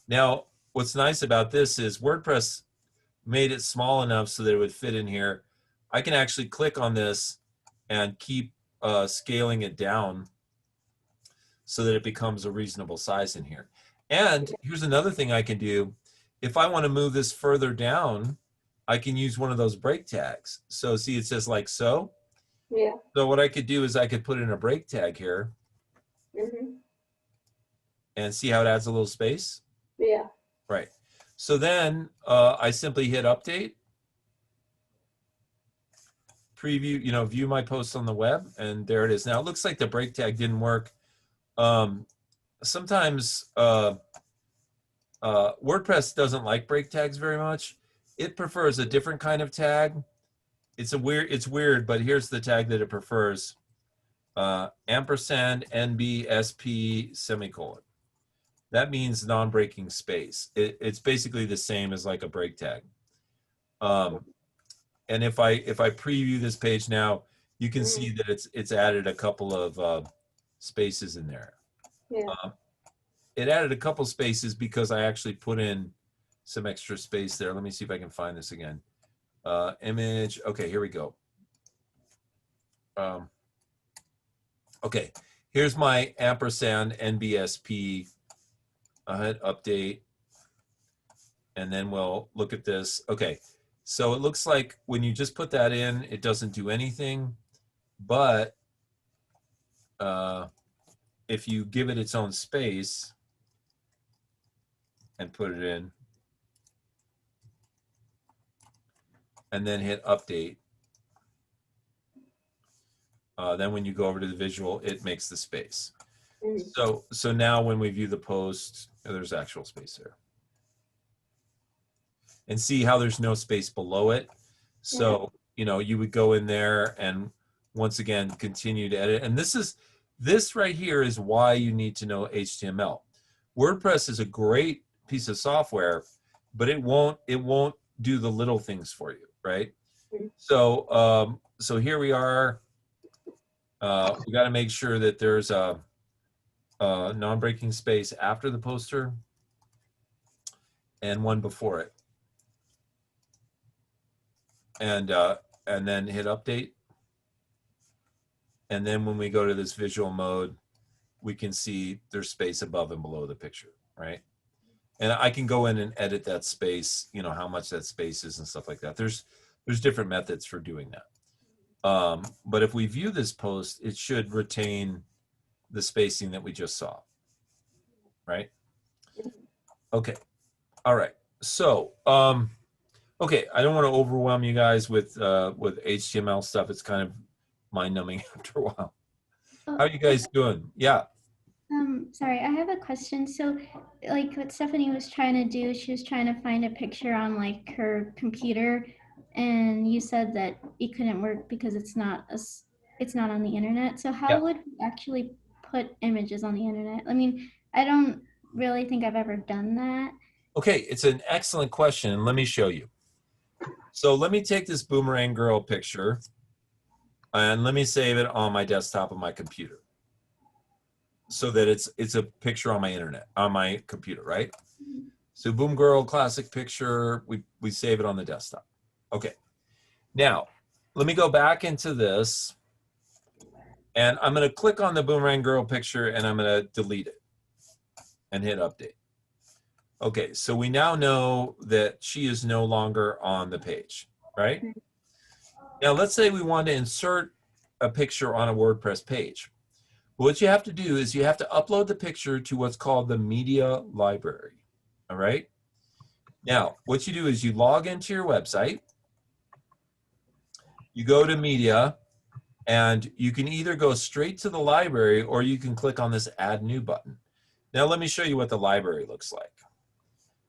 Now, what's nice about this is WordPress made it small enough so that it would fit in here. I can actually click on this and keep scaling it down so that it becomes a reasonable size in here. And here's another thing I can do. If I want to move this further down, I can use one of those break tags. So see, it says like so. Yeah. So what I could do is I could put in a break tag here Mhm. and see how it adds a little space. Yeah. Right. So then I simply hit update, preview, view my post on the web, and there it is. Now it looks like the break tag didn't work. Sometimes WordPress doesn't like break tags very much. It prefers a different kind of tag. It's weird, but here's the tag that it prefers. Ampersand NBSP semicolon. That means non-breaking space. It's basically the same as like a break tag. And if I preview this page now, you can see that it's added a couple of spaces in there. Yeah. It added a couple spaces because I actually put in some extra space there. Let me see if I can find this again. Image. Okay, here we go. Okay, here's my ampersand NBSP. I'll hit update, and then we'll look at this. Okay, so it looks like when you just put that in, it doesn't do anything. But if you give it its own space and put it in, and then hit update, then when you go over to the visual, it makes the space. So now when we view the post, there's actual space there. And see how there's no space below it. So, you would go in there and once again, continue to edit. And this right here is why you need to know HTML. WordPress is a great piece of software, but it won't do the little things for you, right? So, so here we are. We got to make sure that there's a non-breaking space after the poster and one before it. And then hit update. And then when we go to this visual mode, we can see there's space above and below the picture, right? And I can go in and edit that space, how much that space is and stuff like that. There's different methods for doing that. But if we view this post, it should retain the spacing that we just saw, right? Okay, all right. So, okay, I don't want to overwhelm you guys with HTML stuff. It's kind of mind-numbing after a while. How are you guys doing? Yeah. Sorry, I have a question. So, like what Stephanie was trying to do, she was trying to find a picture on like her computer, and you said that it couldn't work because it's not on the internet. So how would we actually put images on the internet? I mean, I don't really think I've ever done that. Okay, it's an excellent question, and let me show you. So let me take this boomerang girl picture, and let me save it on my desktop on my computer, so that it's a picture on my computer, right? So boom girl classic picture, we save it on the desktop. Okay, now let me go back into this, and I'm going to click on the boomerang girl picture, and I'm going to delete it and hit update. Okay, so we now know that she is no longer on the page, right? Now let's say we want to insert a picture on a WordPress page. What you have to do is you have to upload the picture to what's called the media library, all right? Now, what you do is you log into your website, you go to media, and you can either go straight to the library or you can click on this add new button. Now let me show you what the library looks like.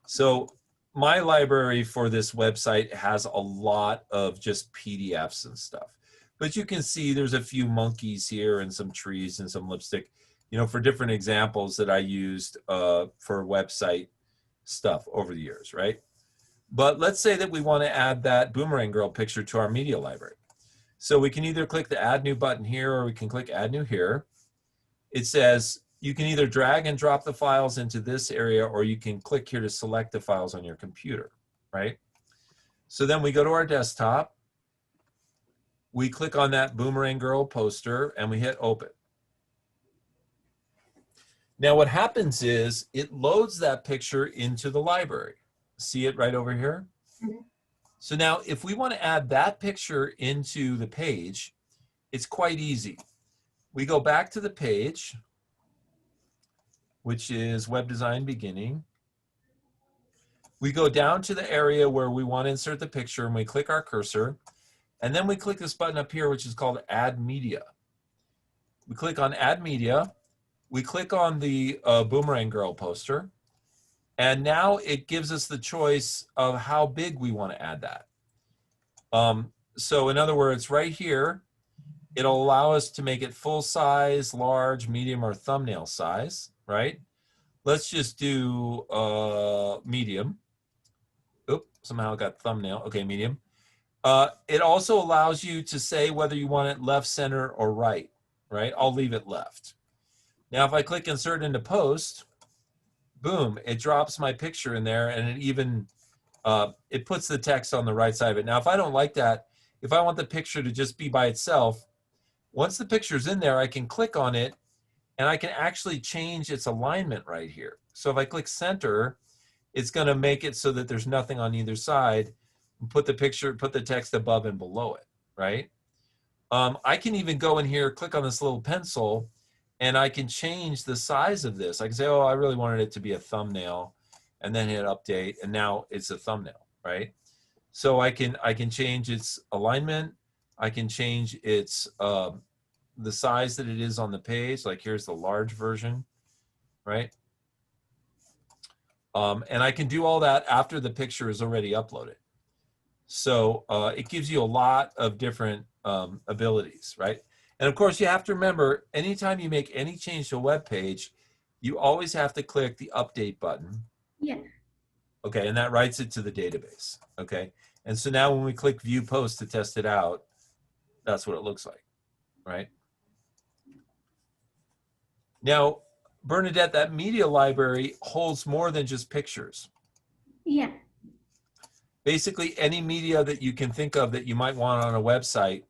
So my library for this website has a lot of just PDFs and stuff. But you can see there's a few monkeys here and some trees and some lipstick, for different examples that I used for website stuff over the years, right? But let's say that we want to add that boomerang girl picture to our media library. So we can either click the add new button here or we can click add new here. It says you can either drag and drop the files into this area or you can click here to select the files on your computer, right? So then we go to our desktop. We click on that boomerang girl poster and we hit open. Now what happens is it loads that picture into the library. See it right over here? So now if we want to add that picture into the page, it's quite easy. We go back to the page, which is web design beginning. We go down to the area where we want to insert the picture, and we click our cursor, and then we click this button up here, which is called Add Media. We click on Add Media. We click on the Boomerang Girl poster, and now it gives us the choice of how big we want to add that. So in other words, right here, it'll allow us to make it full size, large, medium, or thumbnail size, right? Let's just do medium. Oop, somehow I got thumbnail. Okay, medium. It also allows you to say whether you want it left, center, or right, right? I'll leave it left. Now, if I click insert into post, boom, it drops my picture in there, and it even, it puts the text on the right side of it. Now, if I don't like that, if I want the picture to just be by itself, once the picture's in there, I can click on it, and I can actually change its alignment right here. So if I click center, it's going to make it so that there's nothing on either side, and put the picture, put the text above and below it, right? I can even go in here, click on this little pencil, and I can change the size of this. I can say, oh, I really wanted it to be a thumbnail, and then hit update, and now it's a thumbnail, right? So I can change its alignment. I can change its the size that it is on the page. Like here's the large version, right? And I can do all that after the picture is already uploaded. So it gives you a lot of different abilities, right? And of course, you have to remember, anytime you make any change to a web page, you always have to click the update button. Yeah. Okay, and that writes it to the database. Okay, and so now when we click view post to test it out, that's what it looks like, right? Now, Bernadette, that media library holds more than just pictures. Yeah. Basically, any media that you can think of that you might want on a website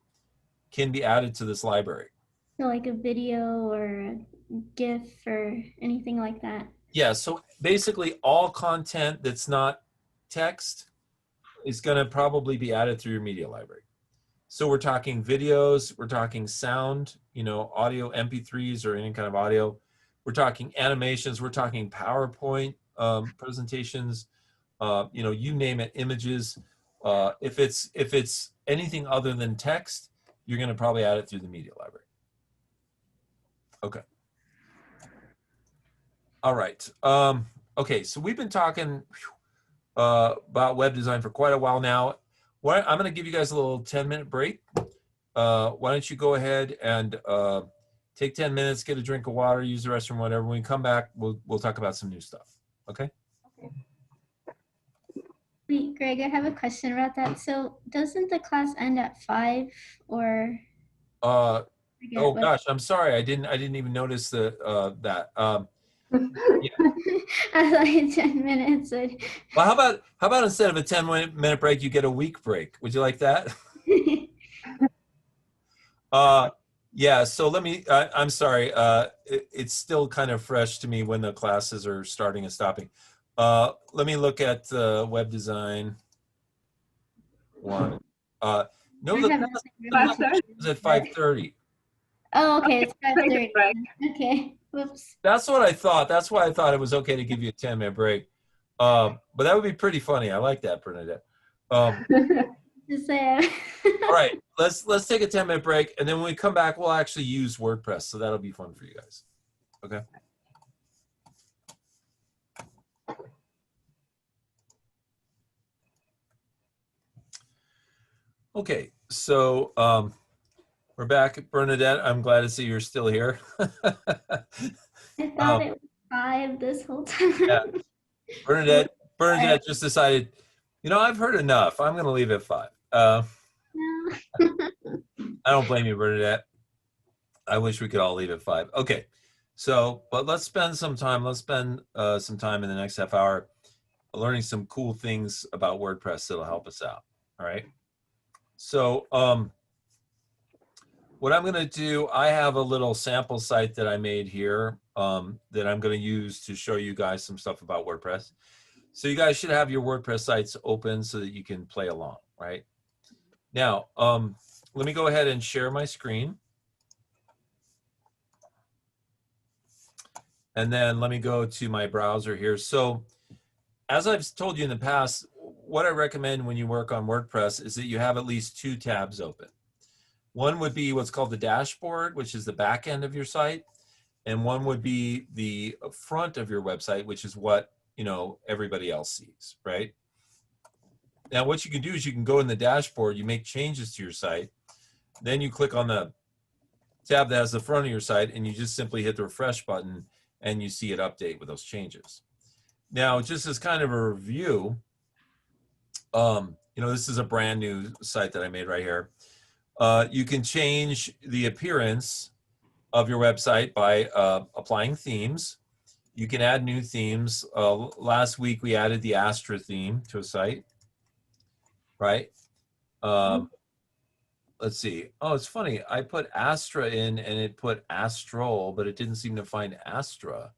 can be added to this library. So like a video or a GIF or anything like that. Yeah, so basically all content that's not text is going to probably be added through your media library. So we're talking videos, we're talking sound, you know, audio, MP3s or any kind of audio. We're talking animations, we're talking PowerPoint presentations, you know, you name it, images. If it's anything other than text, you're going to probably add it through the media library. Okay. All right. Okay, so we've been talking about web design for quite a while now. I'm going to give you guys a little 10-minute break. Why don't you go ahead and take 10 minutes, get a drink of water, use the restroom, whatever. When we come back, we'll talk about some new stuff. Okay? Wait, Greg, I have a question about that. So doesn't the class end at 5 or? Oh gosh, I'm sorry. I didn't even notice that. Yeah. I was like 10 minutes. Well, how about instead of a 10-minute break, you get a week break? Would you like that? Yeah. So let me. I'm sorry. It's still kind of fresh to me when the classes are starting and stopping. Let me look at web design one. No, the class is at 5:30. Oh, okay. It's 5:30. Okay. Whoops. That's what I thought. That's why I thought it was okay to give you a 10-minute break. But that would be pretty funny. I like that, Bernadette. All right, let's take a 10-minute break, and then when we come back, we'll actually use WordPress. So that'll be fun for you guys. Okay. Okay, so we're back. Bernadette, I'm glad to see you're still here. I thought it was 5 this whole time. Yeah. Bernadette just decided, you know, I've heard enough. I'm going to leave at 5. No. I don't blame you, Bernadette. I wish we could all leave at 5. Okay, so, but let's spend some time. Let's spend some time in the next half hour learning some cool things about WordPress that'll help us out. All right. So what I'm going to do, I have a little sample site that I made here that I'm going to use to show you guys some stuff about WordPress. So you guys should have your WordPress sites open so that you can play along, right? Now, let me go ahead and share my screen. And then let me go to my browser here. So as I've told you in the past, what I recommend when you work on WordPress is that you have at least 2 tabs open. One would be what's called the dashboard, which is the back end of your site. And one would be the front of your website, which is what, you know, everybody else sees, right? Now, what you can do is you can go in the dashboard, you make changes to your site, then you click on the tab that has the front of your site, and you just simply hit the refresh button, and you see it update with those changes. Now, just as kind of a review, you know, this is a brand new site that I made right here. You can change the appearance of your website by applying themes. You can add new themes. Last week we added the Astra theme to a site, right? Let's see. Oh, it's funny. I put Astra in and it put Astral, but it didn't seem to find Astra.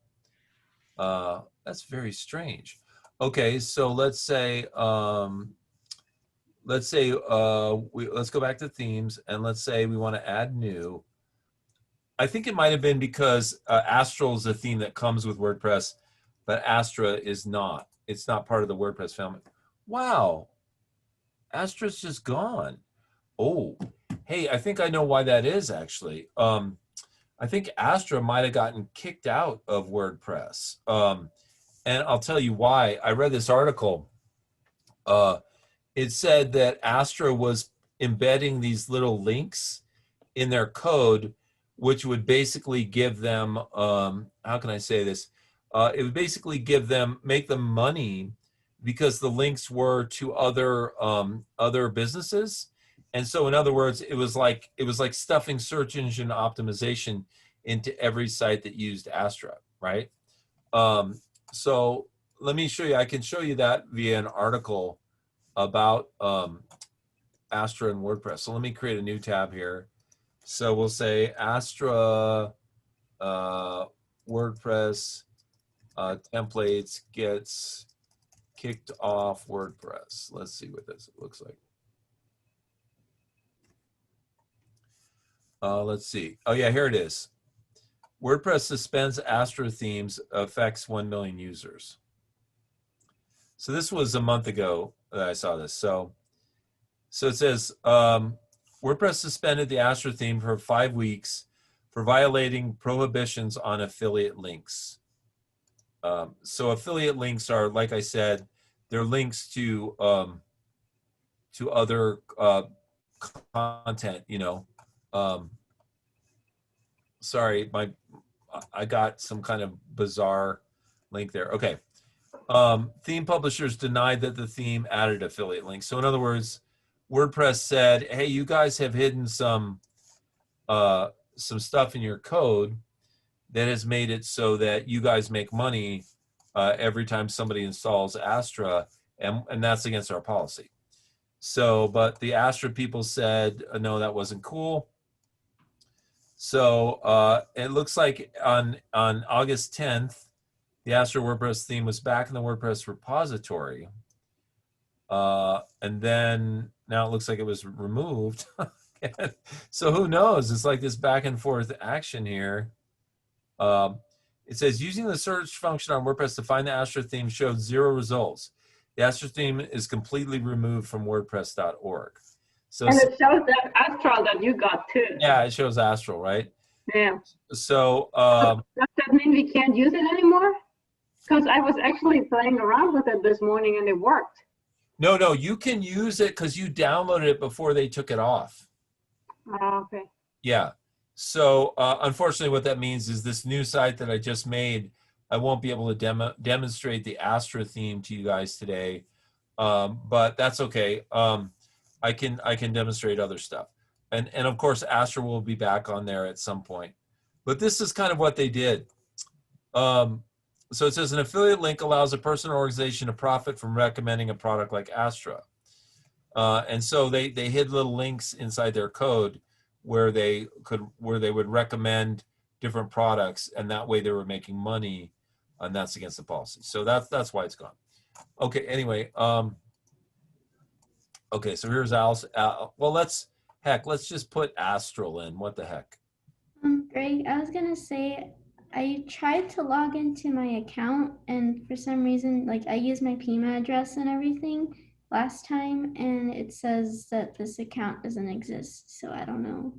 That's very strange. Okay, so let's say let's go back to themes, and let's say we want to add new. I think it might have been because Astral is a theme that comes with WordPress, but Astra is not. It's not part of the WordPress family. Wow, Astra's just gone. Oh, hey, I think I know why that is actually. I think Astra might have gotten kicked out of WordPress. And I'll tell you why. I read this article. It said that Astra was embedding these little links in their code, which would basically give them, how can I say this? It would basically make them money because the links were to other businesses. And so in other words, it was like stuffing search engine optimization into every site that used Astra, right? So let me show you, I can show you that via an article about Astra and WordPress. So let me create a new tab here. So we'll say Astra WordPress templates gets kicked off WordPress. Let's see what this looks like. Let's see. Oh yeah, here it is. WordPress suspends Astra themes, affects 1 million users. So this was a month ago that I saw this. So it says, WordPress suspended the Astra theme for 5 weeks for violating prohibitions on affiliate links. So affiliate links are, like I said, they're links to other content, you know. Sorry, I got some kind of bizarre link there. Okay. Theme publishers denied that the theme added affiliate links. So in other words, WordPress said, hey, you guys have hidden some stuff in your code that has made it so that you guys make money every time somebody installs Astra, and that's against our policy. So, but the Astra people said, no, that wasn't cool. So it looks like on August 10th, the Astra WordPress theme was back in the WordPress repository. And then now it looks like it was removed. So who knows? It's like this back and forth action here. It says using the search function on WordPress to find the Astra theme showed 0 results. The Astra theme is completely removed from WordPress.org. So, and it shows that Astral that you got too. Yeah, it shows Astral, right? Yeah. So does that mean we can't use it anymore? Because I was actually playing around with it this morning and it worked. No, you can use it because you downloaded it before they took it off. Oh, okay. Yeah. So unfortunately, what that means is this new site that I just made, I won't be able to demonstrate the Astra theme to you guys today, but that's okay. I can demonstrate other stuff, and of course Astra will be back on there at some point. But this is kind of what they did. So it says an affiliate link allows a person or organization to profit from recommending a product like Astra. And so they hid little links inside their code where they would recommend different products, and that way they were making money, and that's against the policy. So that's why it's gone. Okay. Anyway. Okay. So here's Al's. Well, let's heck, let's just put Astral in. What the heck? Greg, I was gonna say I tried to log into my account and for some reason, like I used my Pima address and everything last time, and it says that this account doesn't exist. So I don't know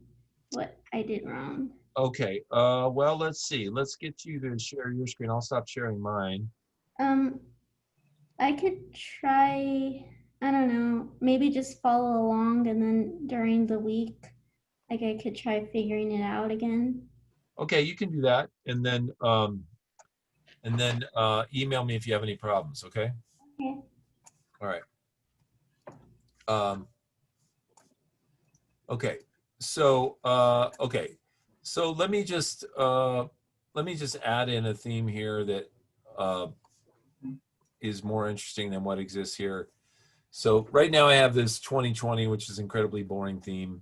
what I did wrong. Okay, well, let's see. Let's get you to share your screen. I'll stop sharing mine. Um, I could try, I don't know, maybe just follow along and then during the week, like I could try figuring it out again. Okay, you can do that, and then email me if you have any problems. Okay. Okay. All right. Okay. So okay. So let me just add in a theme here that is more interesting than what exists here. So right now I have this 2020, which is incredibly boring theme.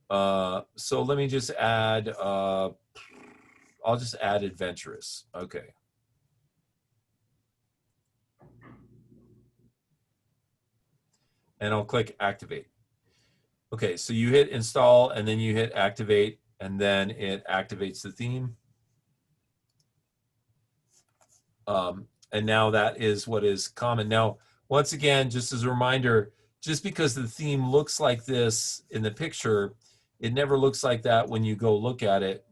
So let me just add. I'll just add adventurous. Okay. And I'll click activate. Okay, so you hit install and then you hit activate and then it activates the theme. And now that is what is common. Now, once again, just as a reminder, just because the theme looks like this in the picture, it never looks like that when you go look at it,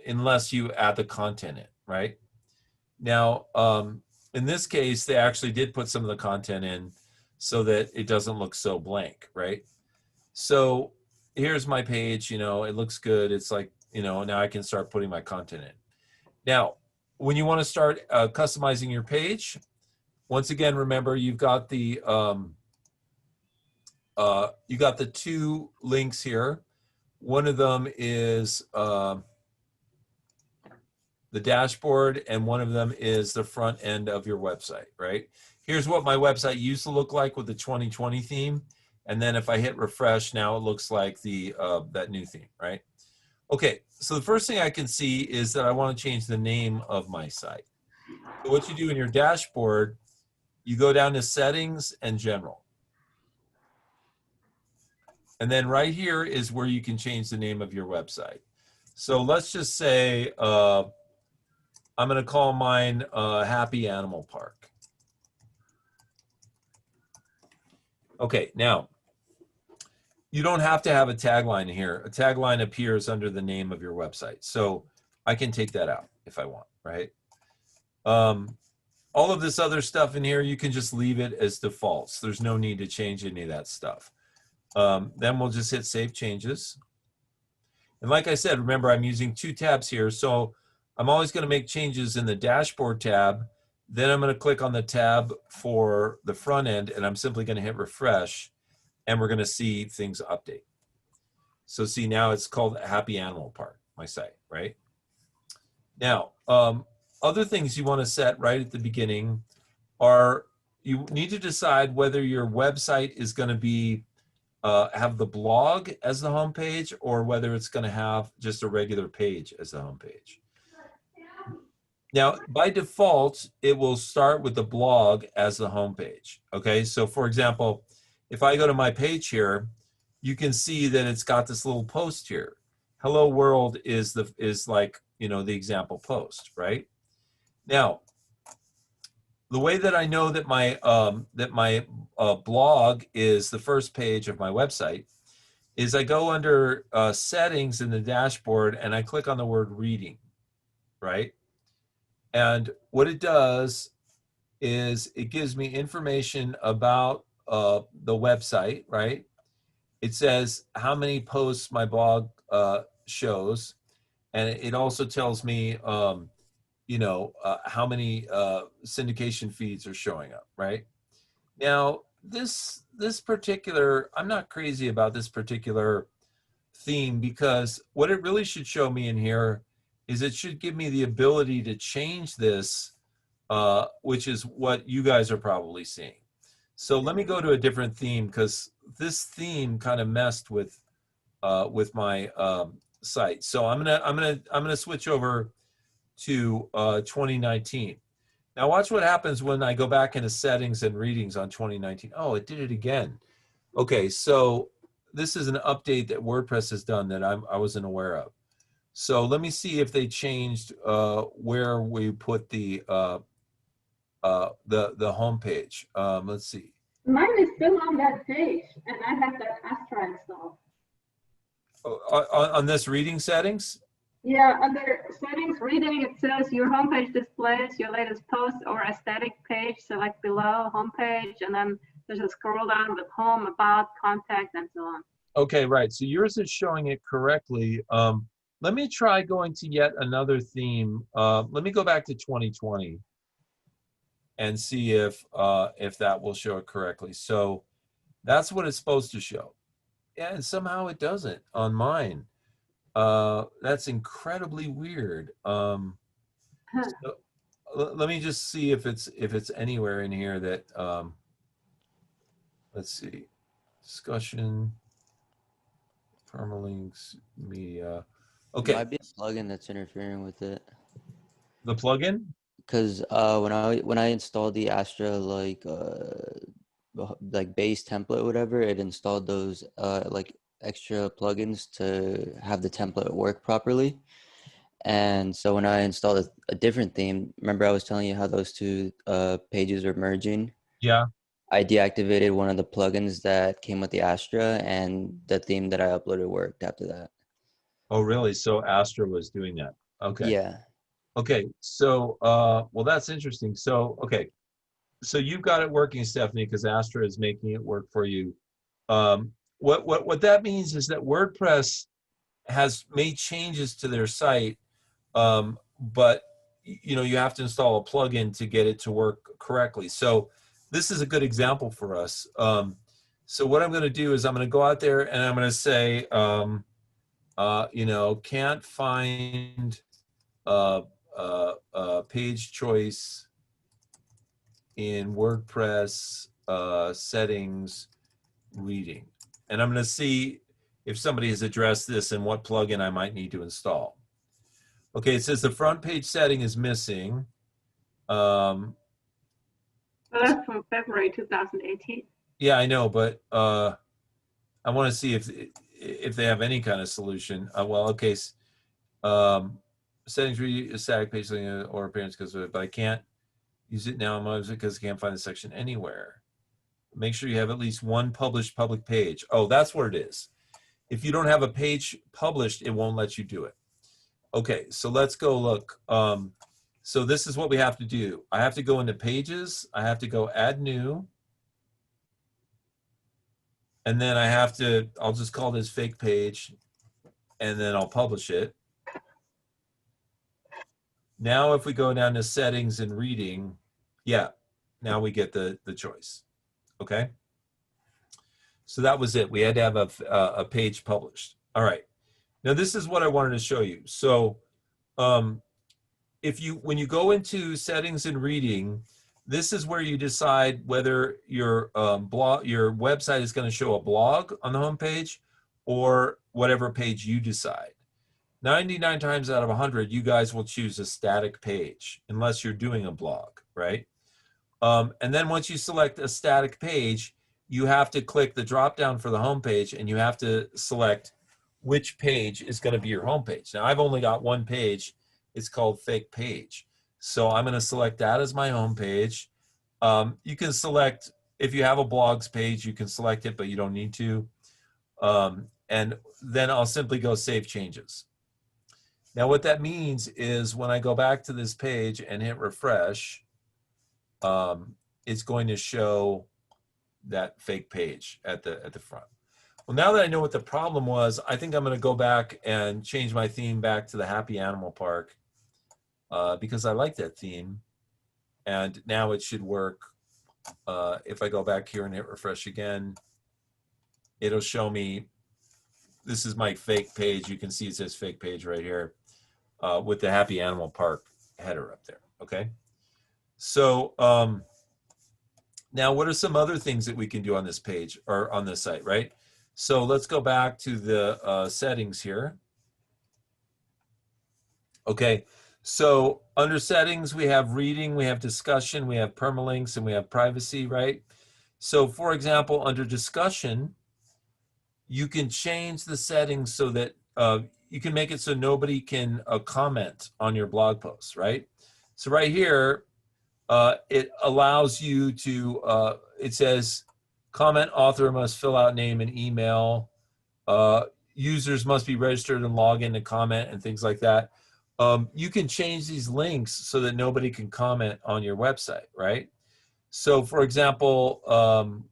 unless you add the content in, right? Now, in this case, they actually did put some of the content in so that it doesn't look so blank, right? So here's my page, you know, it looks good. It's like, you know, now I can start putting my content in. Now, when you want to start customizing your page, once again, remember you've got the two links here. One of them is the dashboard, and one of them is the front end of your website, right? Here's what my website used to look like with the 2020 theme. And then if I hit refresh, now it looks like the that new theme, right? Okay, so the first thing I can see is that I want to change the name of my site. So what you do in your dashboard, you go down to settings and general. And then right here is where you can change the name of your website. So let's just say, I'm going to call mine Happy Animal Park. Okay, now, you don't have to have a tagline here. A tagline appears under the name of your website. So I can take that out if I want, right? All of this other stuff in here, you can just leave it as defaults. There's no need to change any of that stuff. Then we'll just hit Save Changes. And like I said, remember, I'm using two tabs here. So I'm always going to make changes in the Dashboard tab. Then I'm going to click on the tab for the front end, and I'm simply going to hit Refresh. And we're going to see things update. So see, now it's called Happy Animal Park, my site, right? Now, other things you want to set right at the beginning are you need to decide whether your website is going to be have the blog as the homepage or whether it's going to have just a regular page as the homepage. Now, by default, it will start with the blog as the homepage. Okay, so for example, if I go to my page here, you can see that it's got this little post here. Hello world is like, you know, the example post, right? Now, the way that I know that my blog is the first page of my website is I go under settings in the dashboard and I click on the word reading, right? And what it does is it gives me information about the website, right? It says how many posts my blog shows, and it also tells me, you know, how many syndication feeds are showing up, right? Now, this particular, I'm not crazy about this particular theme because what it really should show me in here is it should give me the ability to change this, which is what you guys are probably seeing. So let me go to a different theme because this theme kind of messed with my site. So I'm gonna switch over to 2019. Now watch what happens when I go back into settings and readings on 2019. Oh, it did it again. Okay, so this is an update that WordPress has done that I wasn't aware of. So let me see if they changed where we put the homepage. Let's see. Mine is still on that page, and I have that Astra installed. On this reading settings? Yeah, under settings, reading, it says your homepage displays your latest post or a static page. Select below homepage, and then there's a scroll down with home, about, contact, and so on. Okay, right. So yours is showing it correctly. Let me try going to yet another theme. Let me go back to 2020 and see if that will show it correctly. So that's what it's supposed to show. Yeah, and somehow it doesn't on mine. That's incredibly weird. So, let me just see if it's anywhere in here that let's see, discussion, permalinks, media. It Okay, might be a plugin that's interfering with it. the plugin. Because when I installed the Astra like base template or whatever, it installed those like extra plugins to have the template work properly. And so when I installed a different theme, remember I was telling you how those two pages are merging? Yeah. I deactivated one of the plugins that came with the Astra, and the theme that I uploaded worked after that. Oh, really? So Astra was doing that. Okay. Yeah. Okay. So, well, that's interesting. So, okay. So you've got it working, Stephanie, because Astra is making it work for you. What that means is that WordPress has made changes to their site, but you have to install a plugin to get it to work correctly. So this is a good example for us. So what I'm going to do is I'm going to go out there and I'm going to say, can't find page choice in WordPress settings reading. And I'm going to see if somebody has addressed this and what plugin I might need to install. Okay, it says the front page setting is missing. So that's from February 2018. Yeah, I know, but I want to see if they have any kind of solution. Well, okay, settings read static page or appearance but I can't use it now because I can't find the section anywhere. Make sure you have at least one published public page. Oh, that's what it is. If you don't have a page published, it won't let you do it. Okay, so let's go look. So this is what we have to do. I have to go into pages. I have to go add new. And then I'll just call this fake page and then I'll publish it. Now, if we go down to settings and reading, yeah, now we get the choice. Okay. So that was it. We had to have a page published. All right. Now this is what I wanted to show you. So when you go into settings and reading, this is where you decide whether your your website is going to show a blog on the homepage or whatever page you decide. 99 times out of 100, you guys will choose a static page unless you're doing a blog, right? And then once you select a static page, you have to click the drop down for the homepage and you have to select which page is going to be your homepage. Now I've only got one page. It's called fake page. So I'm going to select that as my homepage. You can select, if you have a blogs page, you can select it, but you don't need to. And then I'll simply go save changes. Now what that means is when I go back to this page and hit refresh, it's going to show that fake page at the front. Well, now that I know what the problem was, I think I'm going to go back and change my theme back to the Happy Animal Park because I like that theme. And now it should work. If I go back here and hit refresh again, it'll show me, this is my fake page. You can see it says fake page right here with the Happy Animal Park header up there, okay? So now what are some other things that we can do on this page or on this site, right? So let's go back to the settings here. Okay, so under settings, we have reading, we have discussion, we have permalinks, and we have privacy, right? So for example, under discussion, you can change the settings so that you can make it so nobody can comment on your blog posts, right? So right here, it allows you to, it says, comment author must fill out name and email. Users must be registered and log in to comment and things like that. You can change these links so that nobody can comment on your website, right? So for example,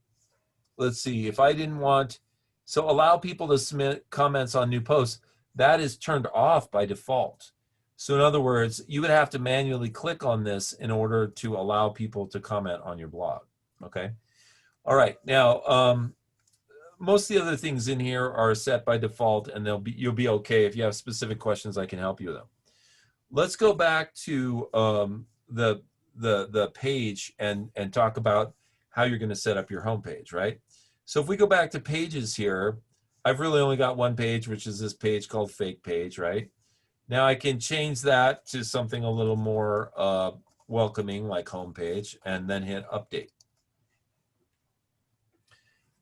let's see, if I didn't want, so allow people to submit comments on new posts, that is turned off by default. So in other words, you would have to manually click on this in order to allow people to comment on your blog, okay? All right, now, most of the other things in here are set by default, and you'll be okay. If you have specific questions, I can help you with them. Let's go back to the page and talk about how you're going to set up your homepage, right? So if we go back to pages here, I've really only got one page, which is this page called Fake Page, right? Now I can change that to something a little more welcoming, like homepage, and then hit update.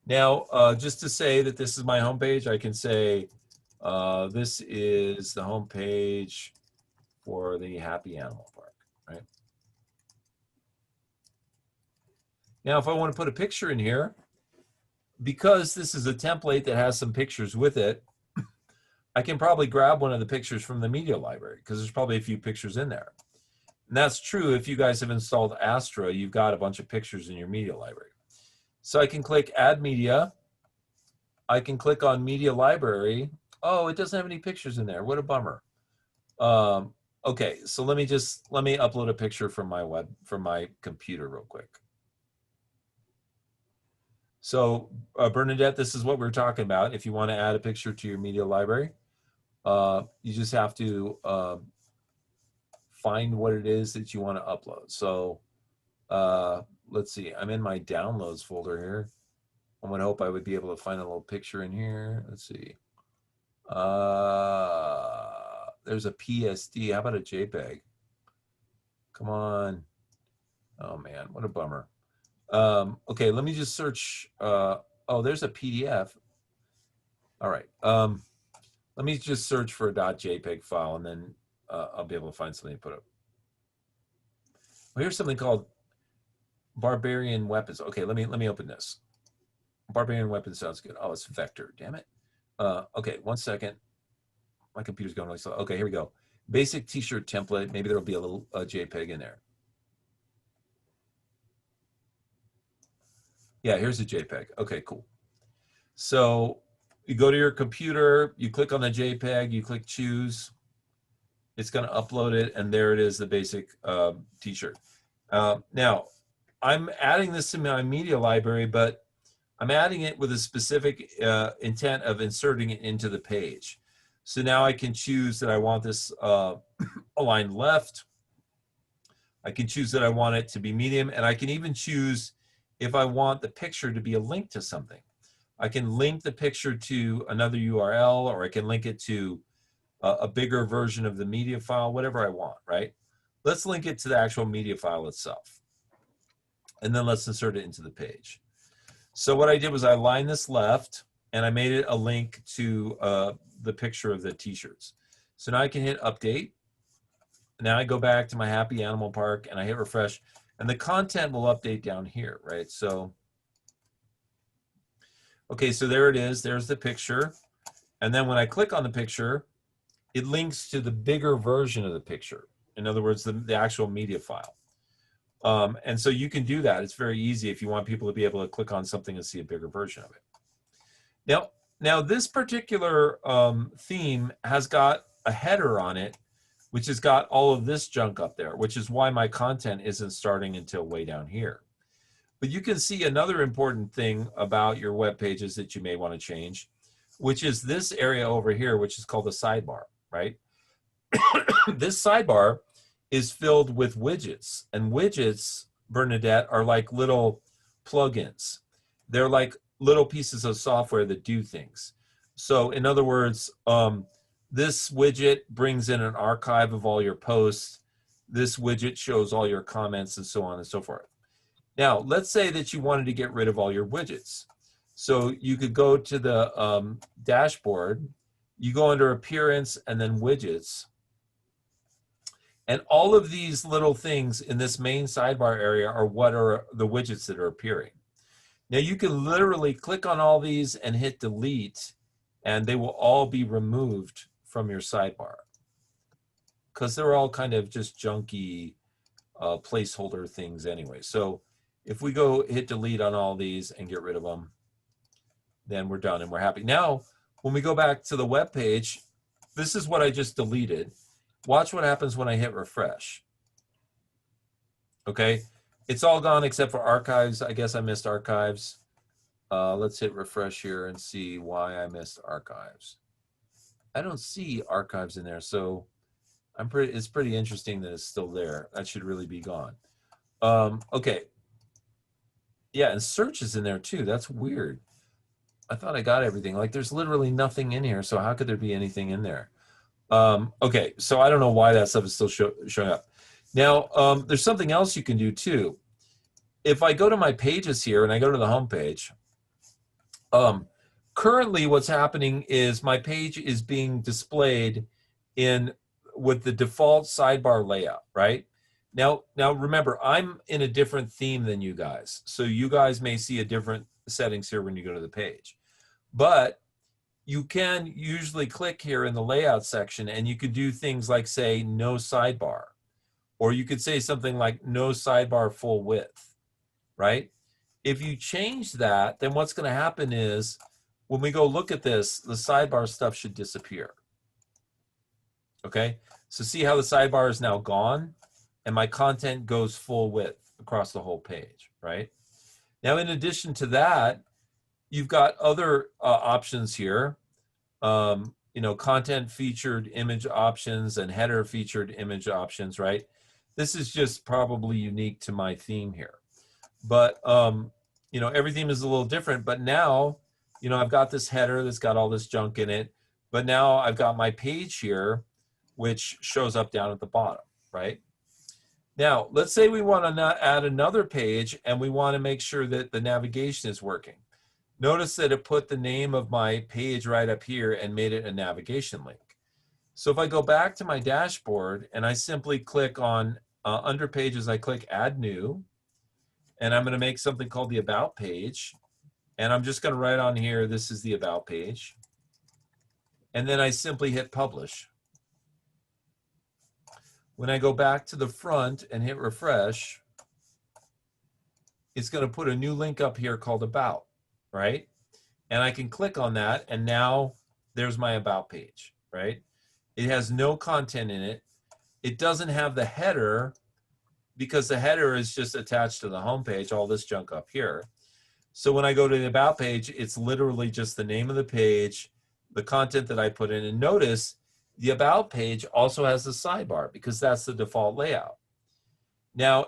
Now, just to say that this is my homepage, I can say this is the homepage for the Happy Animal Park, right? Now, if I want to put a picture in here, because this is a template that has some pictures with it, I can probably grab one of the pictures from the media library because there's probably a few pictures in there. And that's true if you guys have installed Astra, you've got a bunch of pictures in your media library. So I can click Add Media. I can click on Media Library. Oh, it doesn't have any pictures in there. What a bummer. Okay, so let me upload a picture from my computer real quick. So Bernadette, this is what we're talking about. If you want to add a picture to your media library, you just have to find what it is that you want to upload. So let's see, I'm in my downloads folder here. I would hope I would be able to find a little picture in here. Let's see. There's a PSD. How about a JPEG? Come on. Oh man, what a bummer. Okay, let me just search. Oh, there's a PDF. All right. Let me just search for a .jpeg file, and then I'll be able to find something to put up. Well, here's something called Barbarian Weapons. Okay, let me open this. Barbarian Weapons sounds good. Oh, it's vector. Damn it. Okay, 1 second. My computer's going really slow. Okay, here we go. Basic T-shirt template. Maybe there'll be a little JPEG in there. Yeah, here's a JPEG. Okay, cool. So you go to your computer, you click on the JPEG, you click choose. It's going to upload it, and there it is, the basic T-shirt. Now, I'm adding this to my media library, but I'm adding it with a specific intent of inserting it into the page. So now I can choose that I want this aligned left. I can choose that I want it to be medium, and I can even choose if I want the picture to be a link to something. I can link the picture to another URL, or I can link it to a bigger version of the media file, whatever I want, right? Let's link it to the actual media file itself. And then let's insert it into the page. So what I did was I aligned this left, and I made it a link to the picture of the T-shirts. So now I can hit update. Now I go back to my Happy Animal Park, and I hit refresh, and the content will update down here, right? So, okay, so there it is. There's the picture. And then when I click on the picture, it links to the bigger version of the picture. In other words, the actual media file. And so you can do that. It's very easy if you want people to be able to click on something and see a bigger version of it. Now this particular theme has got a header on it, which has got all of this junk up there, which is why my content isn't starting until way down here. But you can see another important thing about your web pages that you may want to change, which is this area over here, which is called the sidebar, right? This sidebar is filled with widgets, and widgets, Bernadette, are like little plugins. They're like little pieces of software that do things. So in other words, this widget brings in an archive of all your posts. This widget shows all your comments and so on and so forth. Now, let's say that you wanted to get rid of all your widgets. So you could go to the dashboard, you go under Appearance and then Widgets. And all of these little things in this main sidebar area are what are the widgets that are appearing. Now you can literally click on all these and hit delete, and they will all be removed from your sidebar because they're all kind of just junky placeholder things anyway. So if we go hit delete on all these and get rid of them, then we're done and we're happy. Now, when we go back to the web page, this is what I just deleted. Watch what happens when I hit refresh. Okay, it's all gone except for archives. I guess I missed archives. Let's hit refresh here and see why I missed archives. I don't see archives in there, so it's pretty interesting that it's still there. That should really be gone. Okay. Yeah, and search is in there too. That's weird. I thought I got everything. Like there's literally nothing in here, so how could there be anything in there? Okay, so I don't know why that stuff is still showing up. Now, there's something else you can do too. If I go to my pages here and I go to the home page, currently what's happening is my page is being displayed with the default sidebar layout, right? Now remember, I'm in a different theme than you guys. So you guys may see a different settings here when you go to the page. But you can usually click here in the layout section and you could do things like say no sidebar, or you could say something like no sidebar full width, right? If you change that, then what's going to happen is when we go look at this, the sidebar stuff should disappear. Okay, so see how the sidebar is now gone and my content goes full width across the whole page, right? Now, in addition to that, you've got other options here. You know, content featured image options and header featured image options, right? This is just probably unique to my theme here. But, you know, every theme is a little different. But now, you know, I've got this header that's got all this junk in it. But now I've got my page here, which shows up down at the bottom, right? Now, let's say we want to add another page and we want to make sure that the navigation is working. Notice that it put the name of my page right up here and made it a navigation link. So if I go back to my dashboard and I simply click on, under pages, I click add new, and I'm going to make something called the about page. And I'm just going to write on here, this is the about page. And then I simply hit publish. When I go back to the front and hit refresh, it's going to put a new link up here called about, right? And I can click on that, and now there's my about page, right? It has no content in it. It doesn't have the header because the header is just attached to the home page, all this junk up here. So when I go to the about page, it's literally just the name of the page, the content that I put in, and notice the about page also has the sidebar because that's the default layout. Now,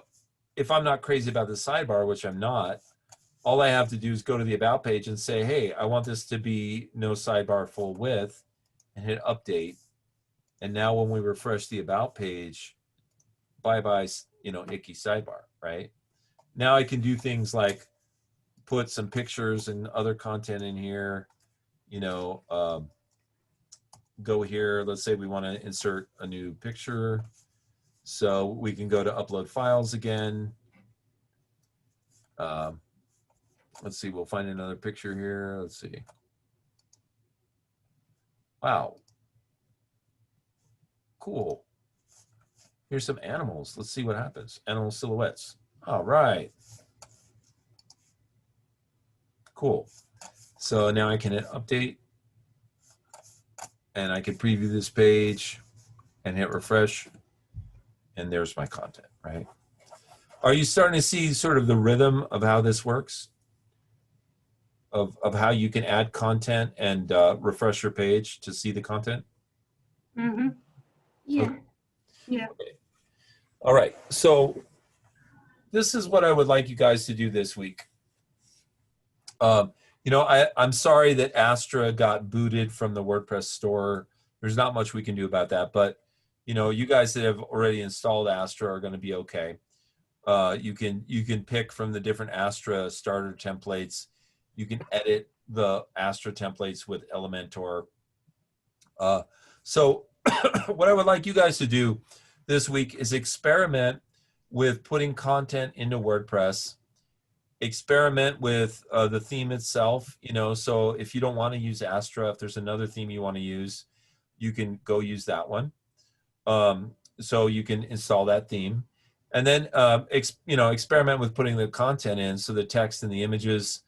if I'm not crazy about the sidebar, which I'm not, all I have to do is go to the about page and say, hey, I want this to be no sidebar full width, and hit update. And now when we refresh the about page, bye-bye, you know, icky sidebar, right? Now I can do things like put some pictures and other content in here, you know, go here. Let's say we want to insert a new picture. So we can go to upload files again. Let's see, we'll find another picture here. Let's see. Wow. Cool. Here's some animals. Let's see what happens. Animal silhouettes. All right. Cool. So now I can hit update. And I can preview this page and hit refresh. And there's my content, right? Are you starting to see sort of the rhythm of how this works? Of how you can add content and refresh your page to see the content? Mm-hmm. Yeah. Okay. Yeah. Okay. All right. So this is what I would like you guys to do this week. You know, I'm sorry that Astra got booted from the WordPress store. There's not much we can do about that, but you know, you guys that have already installed Astra are going to be okay. You can pick from the different Astra starter templates. You can edit the Astra templates with Elementor. So what I would like you guys to do this week is experiment with putting content into WordPress. Experiment with the theme itself. So if you don't want to use Astra, if there's another theme you want to use, you can go use that one. So you can install that theme, and then experiment with putting the content in, so the text and the images,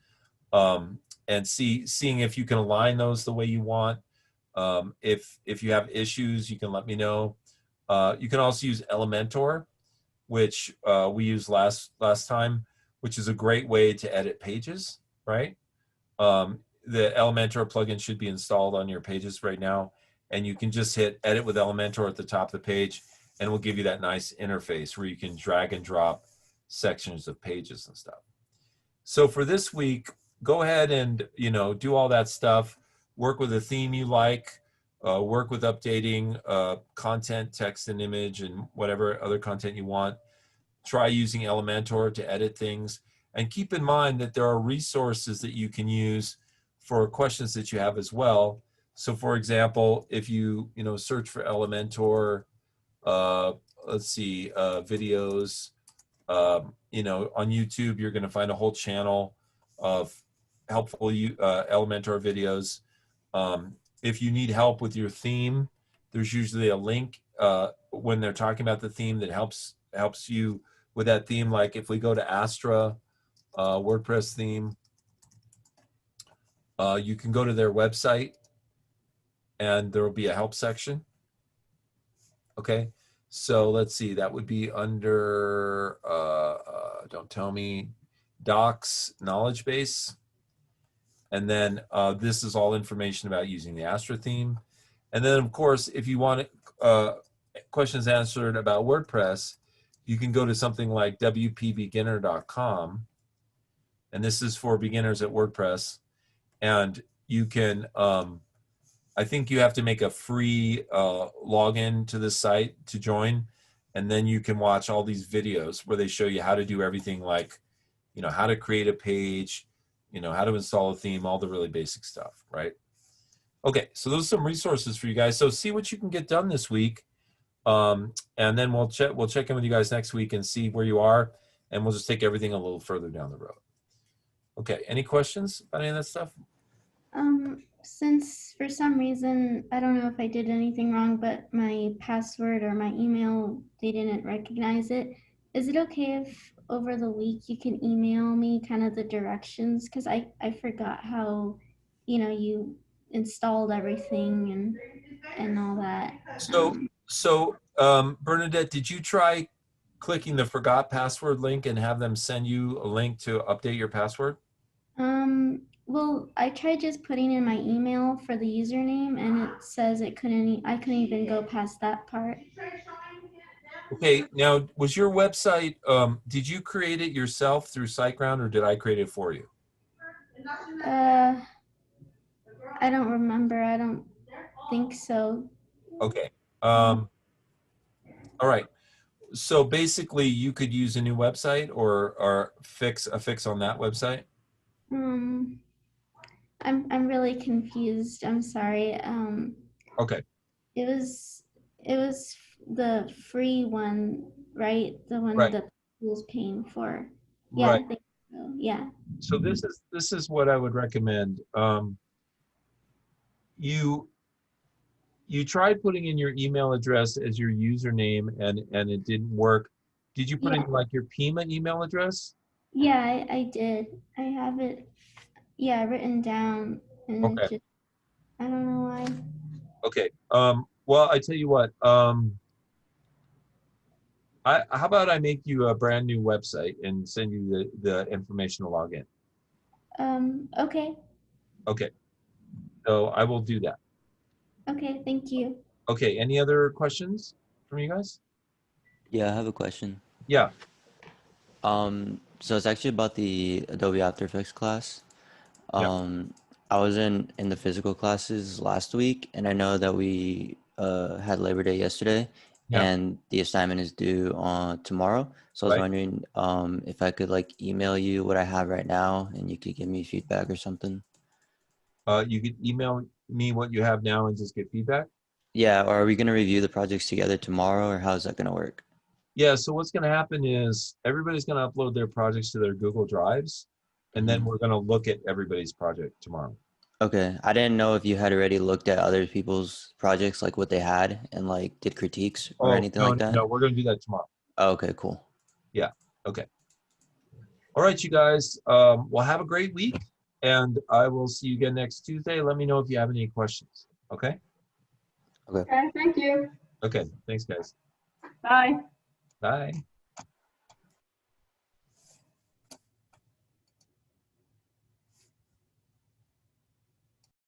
and seeing if you can align those the way you want. If you have issues, you can let me know. You can also use Elementor, which we used last time, which is a great way to edit pages, right? The Elementor plugin should be installed on your pages right now, and you can just hit edit with Elementor at the top of the page, and it will give you that nice interface where you can drag and drop sections of pages and stuff. So for this week, go ahead and do all that stuff. Work with a theme you like. Work with updating content, text and image, and whatever other content you want. Try using Elementor to edit things. And keep in mind that there are resources that you can use for questions that you have as well. So for example, if you search for Elementor, let's see, videos, on YouTube, you're going to find a whole channel of helpful Elementor videos. If you need help with your theme, there's usually a link when they're talking about the theme that helps you with that theme. Like if we go to Astra WordPress theme, you can go to their website and there will be a help section. Okay, so let's see, that would be under, don't tell me, docs knowledge base. And then this is all information about using the Astra theme. And then of course, if you want questions answered about WordPress, you can go to something like wpbeginner.com. And this is for beginners at WordPress. And you can, I think you have to make a free login to this site to join. And then you can watch all these videos where they show you how to do everything, like, how to create a page, how to install a theme, all the really basic stuff, right? Okay, so those are some resources for you guys. So see what you can get done this week. And then we'll check in with you guys next week and see where you are. And we'll just take everything a little further down the road. Okay, any questions about any of that stuff? Since for some reason, I don't know if I did anything wrong, but my password or my email, they didn't recognize it. Is it okay if over the week you can email me kind of the directions? Because I forgot how, you installed everything and all that. So Bernadette, did you try clicking the forgot password link and have them send you a link to update your password? Well, I tried just putting in my email for the username, and it says I couldn't even go past that part. Okay, now was your website, did you create it yourself through SiteGround, or did I create it for you? I don't remember. I don't think so. Okay. All right. So basically, you could use a new website or fix on that website. I'm really confused. I'm sorry. Okay. It was the free one, right? The one Right. that school's paying for. Right. Yeah, I think so. Yeah. So this is what I would recommend. You tried putting in your email address as your username and it didn't work. Did you put in like your Pima email address? Yeah, I did. I have it, yeah, written down, and Okay. it just, I don't know why. Okay. Well, I tell you what. How about I make you a brand new website and send you the information to log in? Okay. Okay. So I will do that. Okay, thank you. Okay. Any other questions from you guys? Yeah, I have a question. Yeah. So it's actually about the Adobe After Effects class. Yeah. I was in the physical classes last week, and I know that we had Labor Day yesterday, Yeah. and the assignment is due on tomorrow. So I was Right. wondering if I could like email you what I have right now, and you could give me feedback or something. You could email me what you have now and just get feedback. Yeah, or are we gonna review the projects together tomorrow, or how's that gonna work? Yeah, so what's going to happen is everybody's going to upload their projects to their Google Drives, and then Mhm. we're going to look at everybody's project tomorrow. Okay, I didn't know if you had already looked at other people's projects, like what they had, and like did critiques or Oh, anything no, like that. no, we're going to do that tomorrow. Oh, okay, cool. Yeah. Okay. All right, you guys. Well, have a great week, and I will see you again next Tuesday. Let me know if you have any questions. Okay. Okay. Okay, thank you. Okay. Thanks, guys. Bye. Bye.